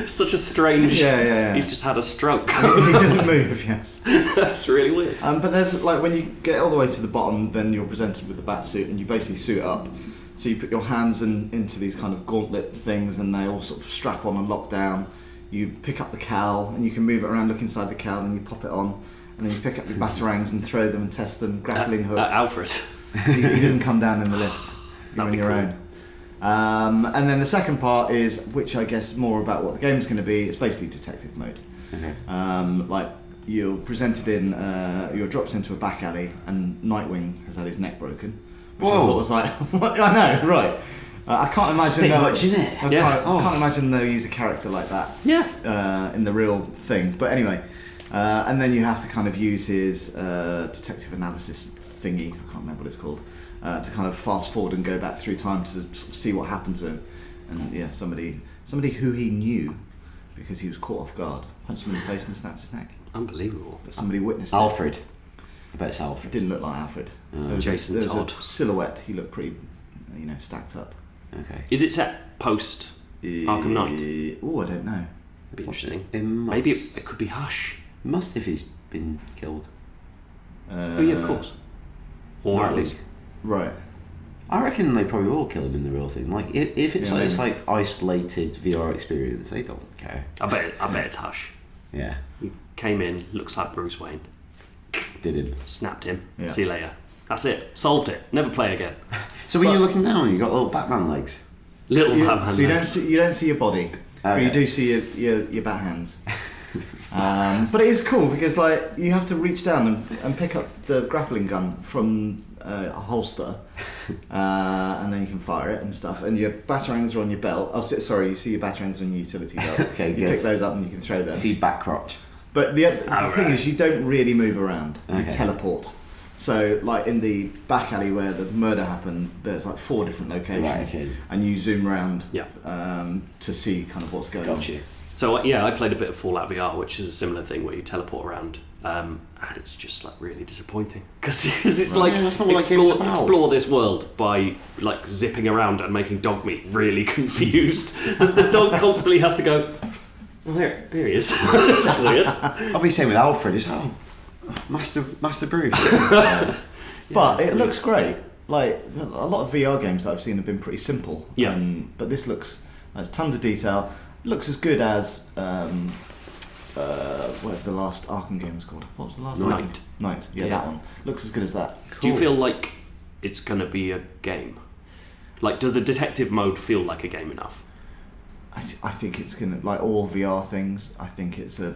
such a strange. Yeah. He's just had a stroke. He doesn't move. Yes, that's really weird. But there's like when you get all the way to the bottom, then you're presented with the bat suit, and you basically suit up. So you put your hands into these kind of gauntlet things, and they all sort of strap on and lock down. You pick up the cowl, and you can move it around, look inside the cowl, and you pop it on, and then you pick up your batarangs and throw them and test them, grappling hooks. Alfred. He doesn't come down in the lift. You're on your own. And then the second part is, which I guess more about what the game's going to be, it's basically detective mode. Okay. Like you're presented in, you're dropped into a back alley, and Nightwing has had his neck broken. Which I thought was like, what? I know, right. I can't imagine can't imagine they'll use a character like that in the real thing. But anyway, and then you have to kind of use his detective analysis thingy, I can't remember what it's called, to kind of fast forward and go back through time to sort of see what happened to him. And somebody who he knew, because he was caught off guard, punched him in the face and snapped his neck. Unbelievable. But somebody witnessed Alfred. I bet it's it. Alfred. It didn't look like Alfred. Jason there Todd. was a silhouette. He looked pretty, stacked up. Okay. Is it set post Arkham Knight? Oh, I don't know. It'd be interesting. Maybe Maybe it could be Hush. must if he's been killed. Oh yeah, of course. Or at least. Right. I reckon they probably will kill him in the real thing. Like if it's like this like isolated VR experience, they don't care. I bet it's Hush. Yeah. He came in, looks like Bruce Wayne. Did him. Snapped him. Yeah. See you later. That's it. Solved it. Never play again. So when you're looking down, you got little Batman legs. Little Batman. So you legs. don't see your body, but you do see your bat hands. But it is cool because like you have to reach down and pick up the grappling gun from a holster, and then you can fire it and stuff. And your batarangs are on your belt. Oh, sorry, you see your batarangs on your utility belt. Okay, you good. pick those up and you can throw them. See back crotch. But the thing is, you don't really move around. You Okay. teleport. So, like in the back alley where the murder happened, there's like 4 different locations, Right, okay. and you zoom around Yeah. to see kind of what's going on. Gotcha. So I played a bit of Fallout VR, which is a similar thing where you teleport around, and it's just like really disappointing because it's like that's not what that game's about. explore this world by like zipping around and making dog meat really confused. The dog constantly has to go. Oh, here he is. It's weird. I'll be saying with Alfred. It's Master Bruce. But it looks great. Like a lot of VR games that I've seen have been pretty simple. Yeah. But this looks there's tons of detail. Looks as good as whatever the last Arkham game was called. What was the last one? Night. Yeah, that one. Looks as good as that. Do you feel like it's gonna be a game? Like, does the detective mode feel like a game enough? I think it's gonna, like all VR things, I think it's a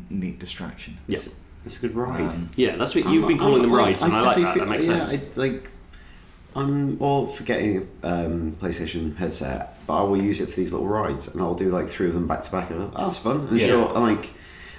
neat distraction. Yeah. It's a good ride. Yeah, that's what you've been calling them rides, and I like that. That makes sense. I'm all for getting a PlayStation headset, but I will use it for these little rides, and I'll do like 3 of them back to back. And that's fun. And sure, and like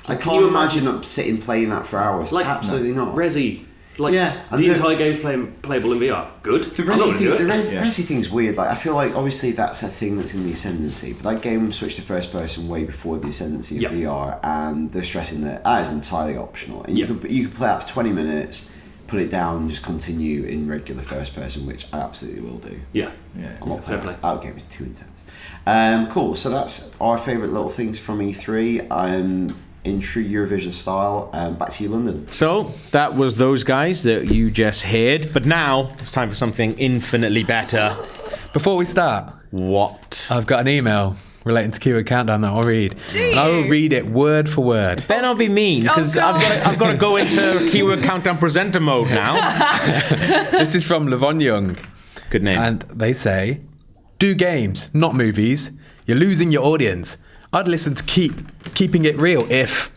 I can't imagine sitting playing that for hours. Like absolutely not. Resi. Like and the entire game's playable in VR. Good. The Resi thing's weird. Like I feel like obviously that's a thing that's in the ascendancy, but that game switched to first person way before the ascendancy of VR, and they're stressing that is entirely optional. And you could play that for 20 minutes, put it down, and just continue in regular first person, which I absolutely will do. Yeah. I'm not playing that game is too intense. Cool. So that's our favourite little things from E3. In true Eurovision style, back to you, London. So that was those guys that you just heard, but now it's time for something infinitely better. Before we start, What? I've got an email relating to Keyword Countdown that I'll read. And I will read it word for word. Better not be mean, because I've got to go into Keyword Countdown presenter mode now. This is from Levon Young. Good name. And they say, do games, not movies. You're losing your audience. I'd listen to keeping it real if ...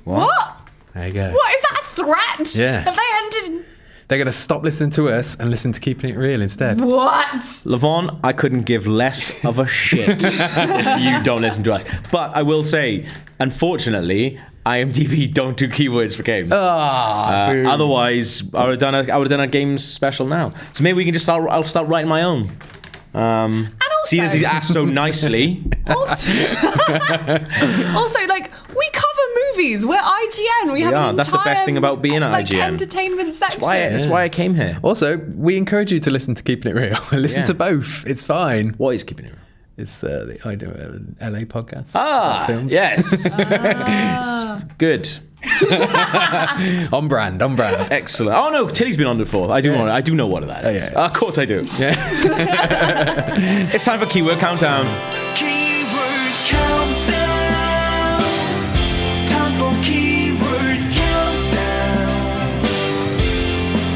What? There you go. What is that a threat? Yeah. Have they to... They're going to stop listening to us and listen to Keeping It Real instead. What? Lavon, I couldn't give less of a shit if you don't listen to us. But I will say, unfortunately, IMDb don't do keywords for games. Otherwise, I would have done a games special now. So maybe we can I'll start writing my own. And also, seeing as he's asked so nicely. Also, like, we cover movies. We're IGN. We have an that's the best thing about being at like, IGN. Entertainment section. That's why I came here. Also, we encourage you to listen to Keeping It Real. Listen to both. It's fine. What is Keeping It Real? It's the LA podcast. Films. Yes. It's good. On brand. Excellent. Oh no, Tilly's been on before. I do know what that is. yeah. Of course I do. Yeah. It's time for Keyword Countdown. Keyword countdown. Time for keyword countdown.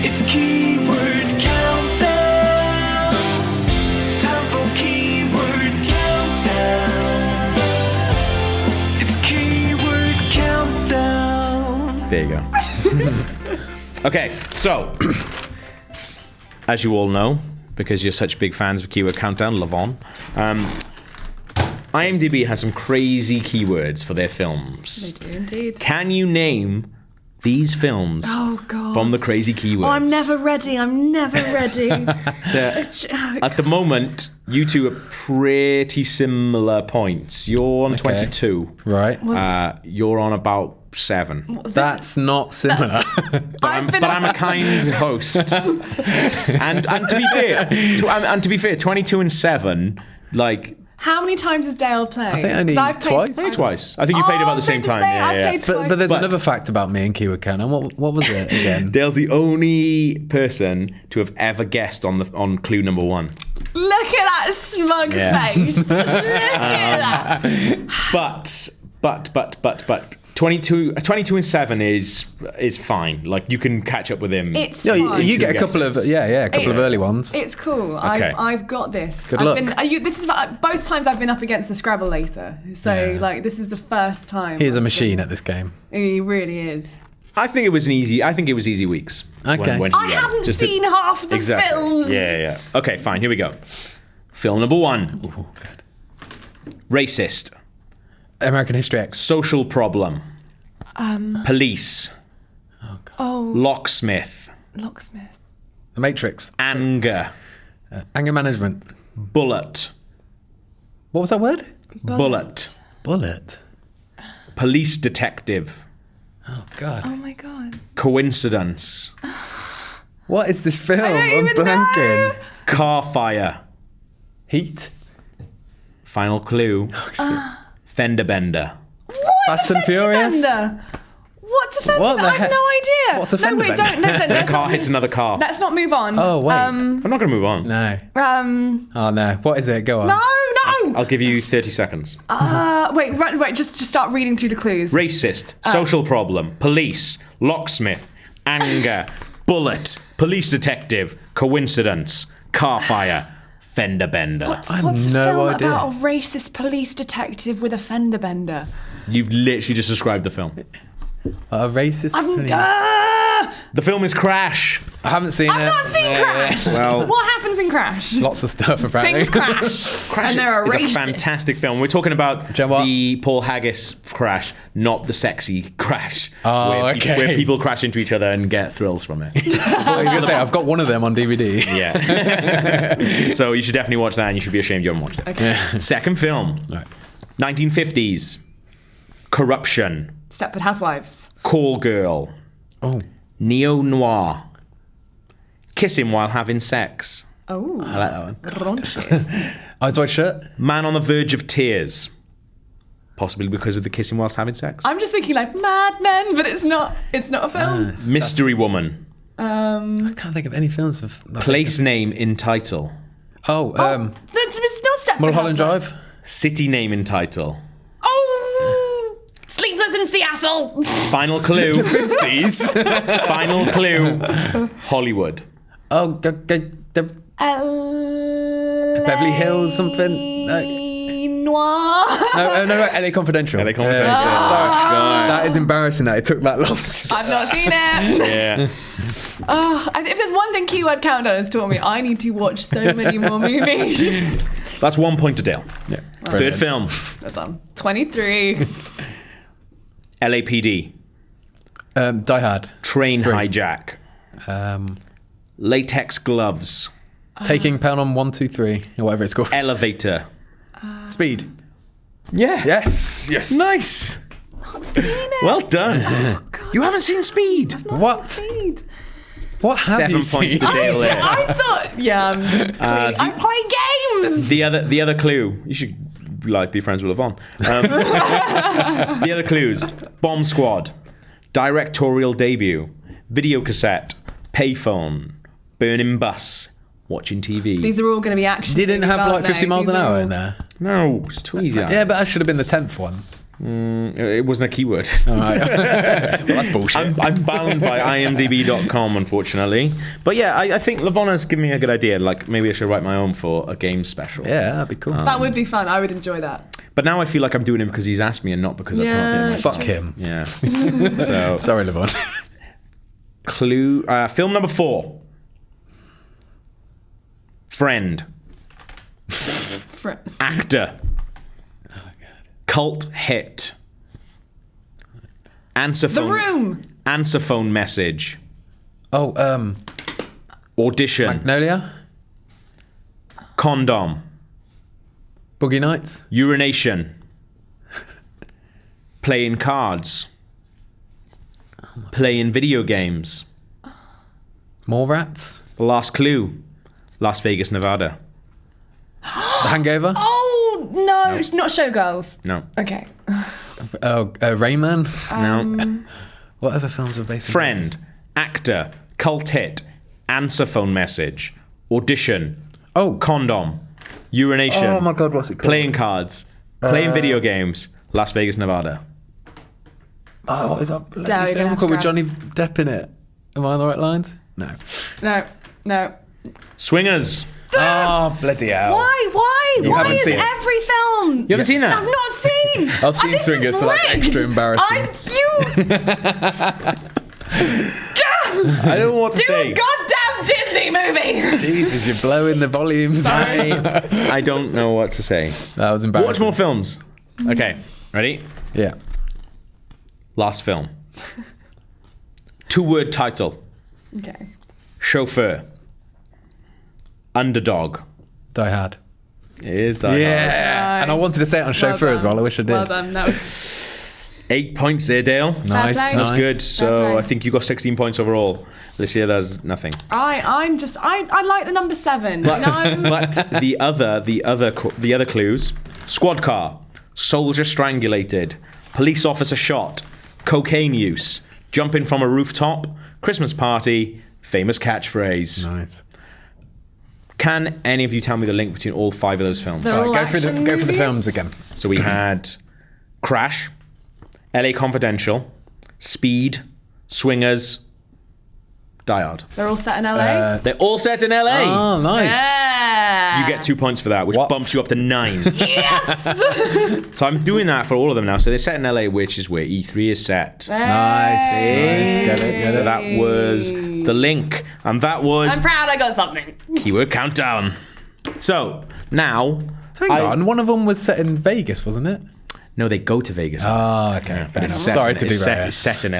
It's keyword countdown. Time for keyword countdown. It's keyword countdown. There you go. Okay, so as you all know, because you're such big fans of Keyword Countdown, Lavon, IMDb has some crazy keywords for their films. They do indeed. Can you name these films from the crazy keywords? Oh, I'm never ready. At the moment, you two are pretty similar points. You're on 22. Right. You're on about 7. That's not similar. But I'm a kind host. and to be fair, 22 and 7, like. How many times has Dale played? I think only twice. Only twice. I think you played about the same time. Yeah. But there's another fact about me and Keyword Countdown. What was it again? Dale's the only person to have ever guessed on clue number 1. Look at that smug face. Look at that. But 22 and 7 is fine. Like, you can catch up with him. It's No, fine. you get a couple of a couple of early ones. It's cool. Okay. I've got this. Good luck. This is both times I've been up against a Scrabble later. So like, this is the first time. He's a machine at this game. He really is. I think it was easy weeks. Okay. When I hadn't seen half the films. Yeah. Okay, fine. Here we go. Film number 1. Racist. American History X. Social problem. Police. Locksmith. Locksmith. The Matrix. Anger. Anger management. Bullet. What was that word? Bullet. Bullet. Police detective. Oh God. Oh my God. Coincidence. What is this film? I don't I'm even blanking. know. Car fire. Heat. Final clue. Fender bender. Fast and Furious. What's a fender What bender? the I have heck? no idea. What's a fender wait, bender? don't. A car hits another car. Let's not move on. Oh, wait. I'm not going to move on. No. No. Oh no. What is it? Go on. I'll give you 30 seconds. Wait. Just start reading through the clues. Racist. Social problem. Police. Locksmith. Anger. Bullet. Police detective. Coincidence. Car fire. Fender bender. What's have a no film idea. about a racist police detective with a fender bender? You've literally just described the film. A racist. The film is Crash. I haven't seen it. I've not seen Crash. Well- What happens in Crash? Lots of stuff apparently. Things crash. And there are is racists. a fantastic film. We're talking about Do you know what? the Paul Haggis Crash, not the sexy Crash. Oh, where okay. Where people crash into each other and get thrills from it. I was gonna say I've got one of them on DVD. Yeah. So you should definitely watch that, and you should be ashamed you haven't watched it. Okay. Second film. Right. 1950s. Corruption. Stepford Housewives. Call Girl. Oh. Neo-noir. Kissing while having sex. Oh. I like that one. Raunchy. Eyes Wide Shut. Man on the Verge of Tears. Possibly because of the kissing whilst having sex. I'm just thinking like Mad Men, but it's not a film. Mystery Woman. I can't think of any films with that Place racist. name in title. It's not Stepford Mulholland Housewives. Drive. City name in title. Oh, Sleepless in Seattle. Final clue. 50s. Final clue. Hollywood. Oh, Beverly Hills something. No. Noir. No, LA Confidential. LA Confidential. Sorry. God. That is embarrassing that it took that long. I've not seen it. Yeah. If there's one thing Keyword Countdown has taught me, I need to watch so many more movies. That's 1 point to Dale. Yeah. Third film. That's on 23. LAPD. Die Hard. Train hijack. Latex gloves. Taking Pelham 1, 2, 3, or whatever it's called. Elevator. Speed. Yeah. Yes. Nice. Not seen it. Well done. You haven't seen Speed. Not What? seen Speed. What have 7 you points seen? to Dale there. I thought, I play games. The other clue. You should be friends with Levon. The other clues: Bomb Squad, directorial debut, video cassette, payphone, burning bus, watching TV. These are all going to be action. Didn't movies, have aren't like 50 they? miles These an are hour all- in there. No, it's too easy. Yeah, but that should have been the 10th one. It wasn't a keyword. All right. Well, that's bullshit. I'm bound by imdb.com, unfortunately. But yeah, I think Lavona's given me a good idea. Like, maybe I should write my own for a game special. Yeah, that'd be cool. That would be fun. I would enjoy that. But now I feel like I'm doing it because he's asked me and not because I can't do it myself. Fuck him. Yeah. So, Sorry, Levon. clue. Film number 4. Friend. Actor. Cult hit. Answer The phone. Room. Answer phone message. Oh, Audition. Magnolia? Condom. Boogie Nights? Urination. Playing cards. Playing video games. More Rats? The last clue. Las Vegas, Nevada. The Hangover? Oh no, it's not Showgirls. No. Okay. Rayman? No. What other films are based on? Friend. Actor. Cult hit. Answer phone message. Audition. Oh, Condom. Urination. oh my God, what's it called? Playing cards. Playing video games. Las Vegas, Nevada. Oh, what is that bloody Dow, you're gonna film have called to with Johnny Depp in it? Am I on the right lines? No. No. Swingers. Oh, bloody hell. Why? Why haven't is seen it? every film? You haven't seen that? I've not seen. I've seen Swingers, so that's extra embarrassing. I don't know what to Do say. a goddamn Disney movie. Jesus, you're blowing the volumes. I don't know what to say. That was embarrassing. Watch more films. Okay, ready? Yeah. Last film. 2-word title. Okay. Chauffeur. Underdog. Die Hard. It is Die Hard. Yeah. And I wanted to say it on Chauffeur as well. I wish I did. Well done. That was 8 points there, Dale. Nice. play. That's nice. good. So play. I think you got 16 points overall. Alicia, there's nothing. I like the number 7. But, No. but the other clues: squad car, soldier strangulated, police officer shot, cocaine use, jumping from a rooftop, Christmas party, famous catchphrase. Nice. Can any of you tell me the link between all 5 of those films? They're all Go for the action films movies? again. So we had Crash, LA Confidential, Speed, Swingers, Die Hard. They're all set in LA. They're all set in LA. Oh, nice. Yeah. You get 2 points for that, which What? bumps you up to 9. Yes. So I'm doing that for all of them now. So they're set in LA, which is where E3 is set. Nice. Get it. So that was the link, and that was I'm proud I got something. keyword countdown. So now, Hang on. One of them was set in Vegas, wasn't it? no, they go to Vegas. Oh, okay. But it's Sorry set, to it's derail. set, it's set in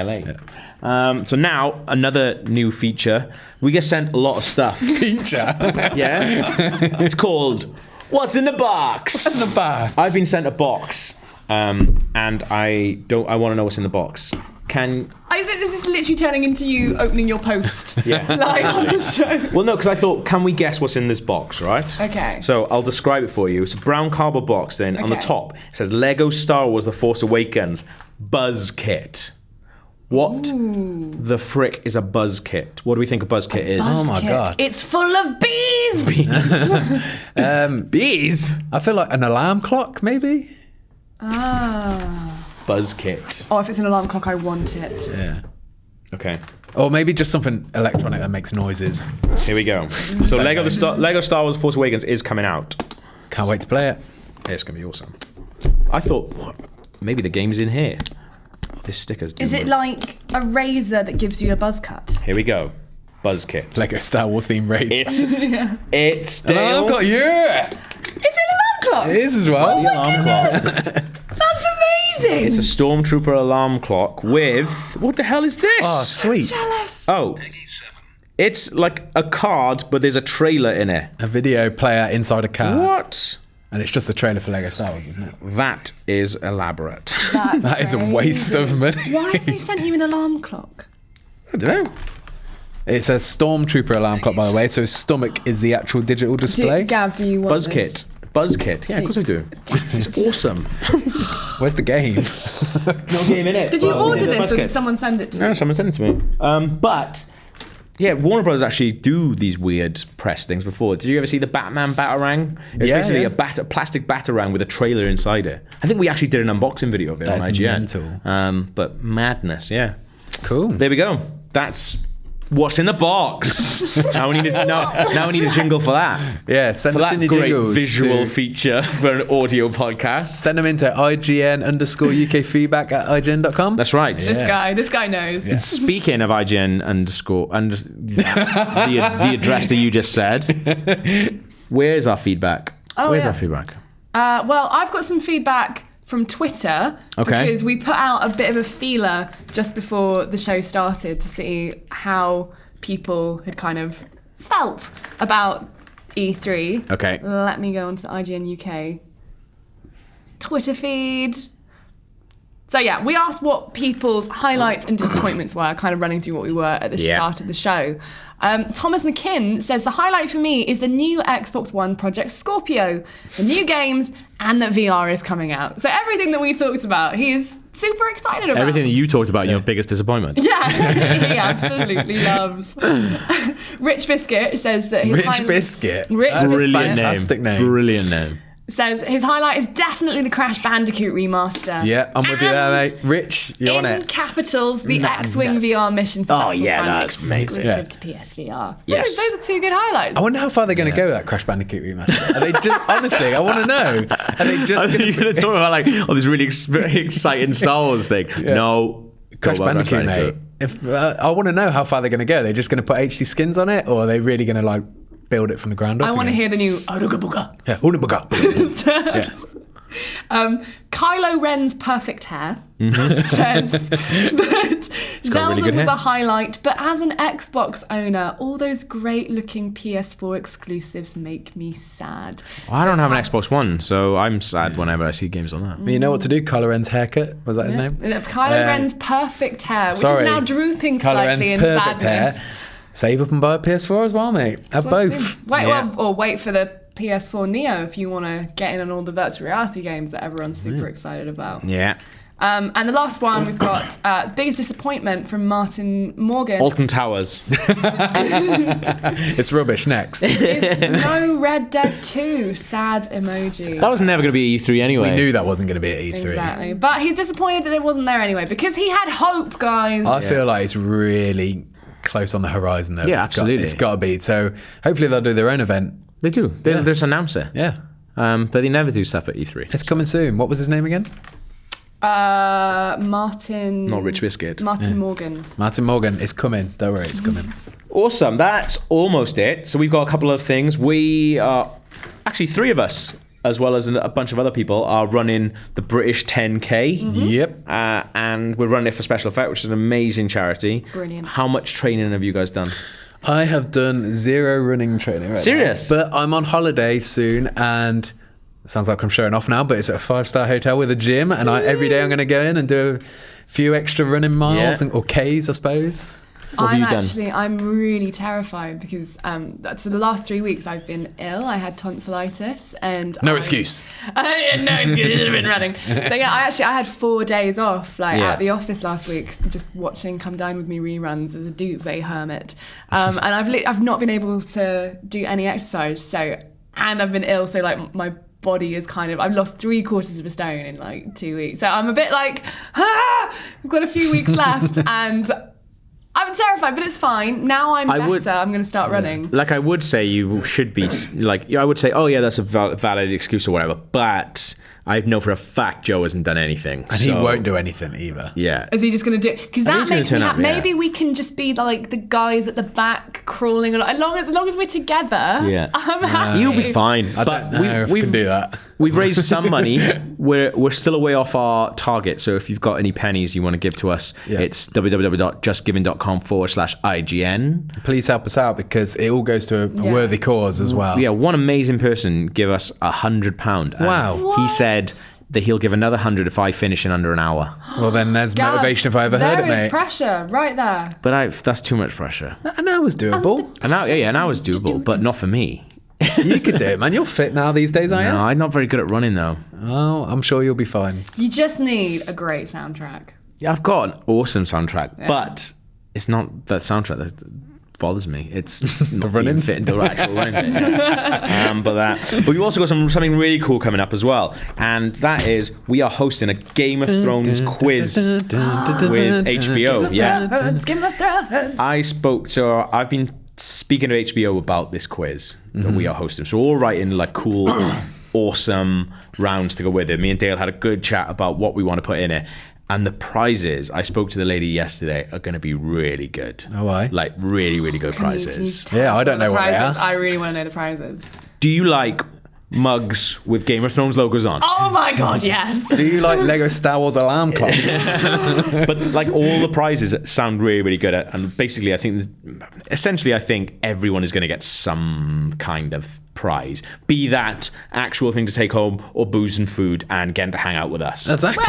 LA. So now another new feature. We get sent a lot of stuff. Feature. Yeah, it's called "What's in the Box." In the bar. I've been sent a box, and I want to know what's in the box. Can I think this is literally turning into you opening your post. yeah. Like on the show. Well, no, because I thought, can we guess what's in this box, right? Okay. So I'll describe it for you. It's a brown cardboard box. Then on the Okay. top it says Lego Star Wars: The Force Awakens Buzz Kit. What the frick is a buzz kit? What do we think a buzz kit is? Oh my Kit. God. It's full of bees. Bees. I feel like an alarm clock, maybe? Buzz kit. Oh, if it's an alarm clock, I want it. Yeah. Okay. Or maybe just something electronic that makes noises. Here we go. So Lego Star Wars: The Force Awakens is coming out. Can't wait to play it. It's going to be awesome. I thought, maybe the game's in here. This sticker's Is it like a razor that gives you a buzz cut? Here we go. Buzz kit. Like a Star Wars themed race. It's still... Alarm clock, yeah! Is it an alarm clock? It is as well. The alarm clock. That's amazing. It's a Stormtrooper alarm clock with... What the hell is this? Oh, sweet. Jealous. Oh. It's like a card, but there's a trailer in it. A video player inside a car. What? And it's just a trailer for Lego Star Wars, isn't it? That is elaborate. That is a waste of money. Why have they sent you an alarm clock? I don't know. It's a Stormtrooper alarm clock, by the way, so his stomach is the actual digital display. Gav, do you want Buzz this? kit. Buzz kit. Yeah, of course I do. It's awesome. Where's the game? No game in it. Did you order this or did someone send it to you? No, someone sent it to me. But... Yeah, Warner Brothers actually do these weird press things before. Did you ever see the Batman Batarang? It was basically a plastic Batarang with a trailer inside it. I think we actually did an unboxing video of it on IGN. Mental. But madness, yeah. Cool. There we go. That's what's in the box. now we need a jingle for that. Yeah, send For us that in your great jingles visual feature for an audio podcast. Send them into IGN_UK feedback at IGN.com. That's right. This guy knows. And speaking of IGN underscore and the address that you just said, where's our feedback? Where's our feedback? Well, I've got some feedback from Twitter because we put out a bit of a feeler just before the show started to see how people had kind of felt about E3. Okay. Let me go onto the IGN UK Twitter feed. So yeah, we asked what people's highlights and disappointments were, kind of running through what we were at the start of the show. Thomas McKinn says the highlight for me is the new Xbox One Project Scorpio, the new games, and that VR is coming out. So everything that we talked about, he's super excited about. Everything that you talked about, your biggest disappointment. Yeah, he absolutely loves. Rich Biscuit says that his Rich Biscuit. Rich Brilliant Fantastic name. Brilliant name. Says his highlight is definitely the Crash Bandicoot remaster. Yeah, I'm with you there, And mate. Rich, you're on in it. capitals, the Madness. X-Wing VR mission for Battlefront that's amazing. exclusive to PSVR. Yes. Those are two good highlights. I wonder how far they're going to go with that Crash Bandicoot remaster. Are they just, honestly, I want to know. Are they I just think you're going to talk about like, this really exciting Star Wars thing. No. Crash Bandicoot, mate? If I want to know how far they're going to go. Are they just going to put HD skins on it, or are they really going to like build it from the ground up? I want to again? hear the new Aruga Buga. Yeah, Unabuga. Kylo Ren's perfect hair says that Zelda really good was hair. a highlight, but as an Xbox owner, all those great looking PS4 exclusives make me sad. I don't have an Xbox One, so I'm sad whenever I see games on that. You know what to do? Kylo Ren's haircut. Was that his name? Kylo Ren's perfect hair, which sorry. is now drooping Kylo Ren's slightly in perfect sadness. hair. Save up and buy a PS4 as well, mate. Have both. Wait, or wait for the PS4 Neo if you want to get in on all the virtual reality games that everyone's super excited about. Yeah. And the last one we've got biggest disappointment from Martin Morgan. Alton Towers. It's rubbish. Next. is no Red Dead 2 sad emoji. That was never going to be E3 anyway. We knew that wasn't going to be at E3. Exactly, but he's disappointed that it wasn't there anyway because he had hope, guys. I feel like it's really close on the horizon, though. Yeah, It's absolutely. It's got to be. So hopefully they'll do their own event. They do. They just announce it. Yeah. But they never do stuff at E3. It's coming soon. What was his name again? Martin. Not Rich Biscuit. Martin Morgan. Martin Morgan. It's coming. Don't worry, it's coming. Awesome. That's almost it. So we've got a couple of things. We are actually three of us, as well as a bunch of other people, are running the British 10K. Yep. And we're running it for Special Effect, which is an amazing charity. Brilliant. How much training have you guys done? I have done 0 running training right Serious? now. But I'm on holiday soon, and it sounds like I'm showing off now, but it's at a 5-star hotel with a gym, and every day I'm going to go in and do a few extra running miles, or Ks, I suppose. What have you done? I'm really terrified because so the last 3 weeks I've been ill. I had tonsillitis and No excuse. No excuse. I've been running. So yeah, I had 4 days off, at the office last week, just watching Come Dine With Me reruns as a duvet hermit. And I've not been able to do any exercise. So and I've been ill. So my body is I've lost 3/4 of a stone in 2 weeks. So I'm a bit we've got a few weeks left and. I'm I'm terrified, but it's fine. Now I'm better. I'm going to start running. Like, I would say you should be, like, I would say, oh yeah, that's a valid excuse or whatever, but I know for a fact Joe hasn't done anything. And he won't do anything either. Yeah. Is he just going to do it? Because that makes me happy. Yeah. Maybe we can just be like the guys at the back crawling along. As long as we're together, I'm happy. You'll be fine. I don't know if we can do that. We've raised some money. We're still a way off our target. So if you've got any pennies you want to give to us, it's www.justgiving.com/IGN. Please help us out because it all goes to a worthy cause as well. Yeah, one amazing person give us £100. Wow. He said that he'll give another 100 if I finish in under an hour. Well, then there's motivation if I ever heard it, There is mate. pressure right there. But that's too much pressure. An hour's doable. An hour is doable, but not for me. You could do it, man. You're fit now these days, aren't you? No, I'm not very good at running though. Oh, I'm sure you'll be fine. You just need a great soundtrack. Yeah, I've got an awesome soundtrack, but it's not that soundtrack that bothers me. It's not running? being fit into the actual running bit. But we've also got something really cool coming up as well, and that is we are hosting a Game of Thrones quiz with HBO. Yeah, Game of Thrones. I've been speaking to HBO about this quiz that we are hosting. So we're all writing like cool, awesome rounds to go with it. Me and Dale had a good chat about what we want to put in it. And the prizes, I spoke to the lady yesterday, are going to be really good. Oh, why? Like really, really good Can you prizes. tell Yeah, us I don't the know what they prizes? are. I really want to know the prizes. Do you like mugs with Game of Thrones logos on? Oh my god, yes. Do you like Lego Star Wars alarm clocks? But like all the prizes sound really, really good. And basically, I think everyone is going to get some kind of prize. Be that actual thing to take home or booze and food and getting to hang out with us. Exactly.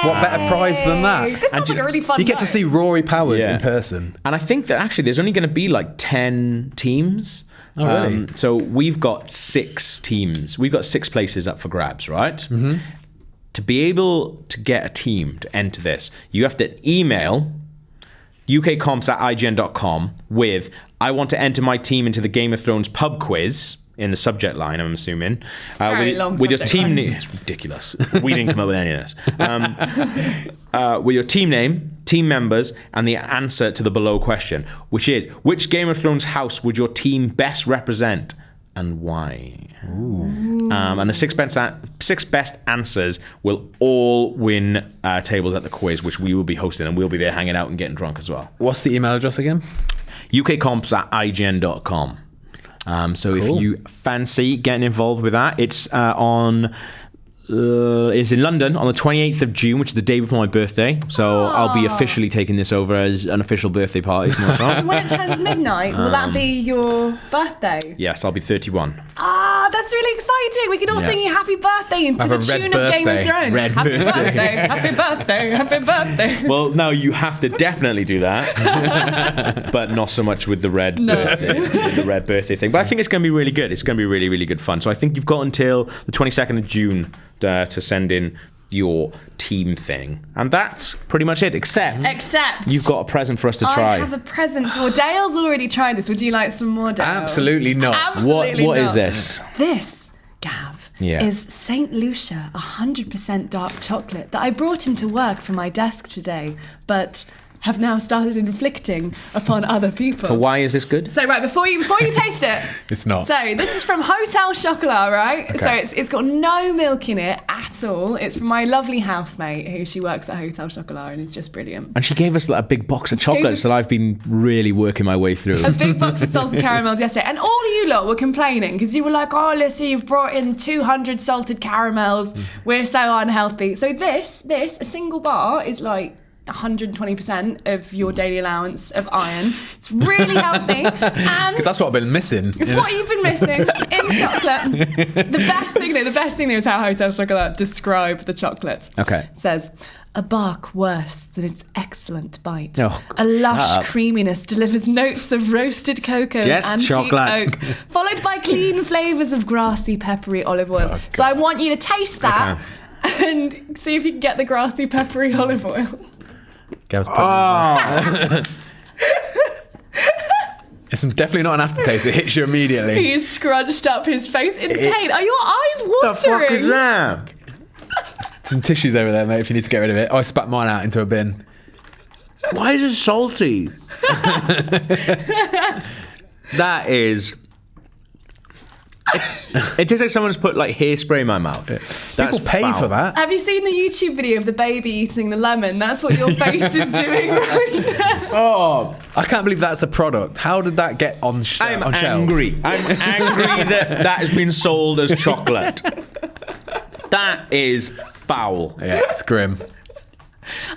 What better prize than that? This sounds like a really fun You get to night. see Rory Powers Yeah. in person. And I think that actually there's only going to be like 10 teams. Oh, really? So we've got 6 teams. We've got 6 places up for grabs, right? Mm-hmm. To be able to get a team to enter this, you have to email ukcomps@ign.com with, I want to enter my team into the Game of Thrones pub quiz, in the subject line, I'm assuming. Very long with your subject team line. name. It's ridiculous. We didn't come up with any of this. With your team name, team members, and the answer to the below question, which is, which Game of Thrones house would your team best represent and why? And the 6 best answers will all win tables at the quiz, which we will be hosting, and we'll be there hanging out and getting drunk as well. What's the email address again? ukcomps@ign.com. So Cool. if you fancy getting involved with that, it's it's in London on the 28th of June, which is the day before my birthday. So I'll be officially taking this over as an official birthday party. When it turns midnight, will that be your birthday? Yes, I'll be 31. Ah, that's really exciting. We can all sing you happy birthday into Have the a red tune of Game of birthday. Thrones. Red happy birthday. birthday, happy birthday, happy birthday. Well, now you have to definitely do that, but not so much with the red birthday, the red birthday thing. But I think it's going to be really good. It's going to be really, really good fun. So I think you've got until the 22nd of June to send in your team thing, and that's pretty much it. Except you've got a present for us to try. I have a present for Dale's already tried this. Would you like some more, Dale? Absolutely not. Absolutely What not. is this? This, Gav, Yeah. is St. Lucia 100% dark chocolate that I brought into work for my desk today, but have now started inflicting upon other people. So why is this good? So right, before you taste it, It's not. So this is from Hotel Chocolat, right? Okay. So it's got no milk in it at all. It's from my lovely housemate who she works at Hotel Chocolat, and it's just brilliant. And she gave us like a big box of She gave chocolates us- that I've been really working my way through. A big box of salted caramels yesterday, and all of you lot were complaining because you were like, "Oh, Lucy, you've brought in 200 salted caramels. We're so unhealthy." So this, a single bar is like 120% of your daily allowance of iron. It's really healthy, and Because that's what I've been missing. it's what you've been missing in chocolate. The best thing though is how Hotel Chocolat describe the chocolate. Okay. It says, a bark worse than its excellent bite. Oh, a lush shut up. creaminess delivers notes of roasted cocoa Just and antique chocolate. oak, followed by clean flavours of grassy, peppery olive oil. So I want you to taste that and see if you can get the grassy, peppery olive oil. Gav's putting It's definitely not an aftertaste. It hits you immediately. He's scrunched up his face in pain. Are your eyes watering? The fuck is that? Some tissues over there, mate, if you need to get rid of it. I spat mine out into a bin. Why is it salty? That is. It tastes like someone's put like hairspray in my mouth. People pay foul. for that. Have you seen the YouTube video of the baby eating the lemon? That's what your face is doing right now. Oh, I can't believe that's a product. How did that get on, I'm on shelves? angry. I'm angry that has been sold as chocolate. That is foul. Yeah, it's grim.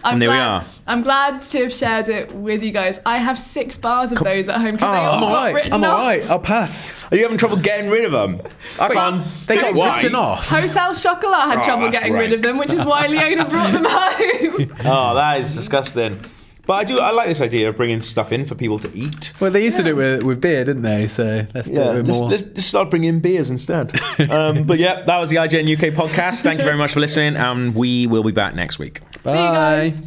And there we are. I'm glad to have shared it with you guys. I have 6 bars of those at home because they all I'm got alright. written I'm off. alright. I'll pass. Are you having trouble getting rid of them? I can't. They got Why? written off. Hotel Chocolat had Oh, trouble that's getting rid rank. of them, which is why Leona brought them home. Oh, that is disgusting. But I like this idea of bringing stuff in for people to eat. Well, they used to do it with beer, didn't they? So let's do it with more. Let's start bringing in beers instead. But yeah, that was the IGN UK podcast. Thank you very much for listening, and we will be back next week. See you guys.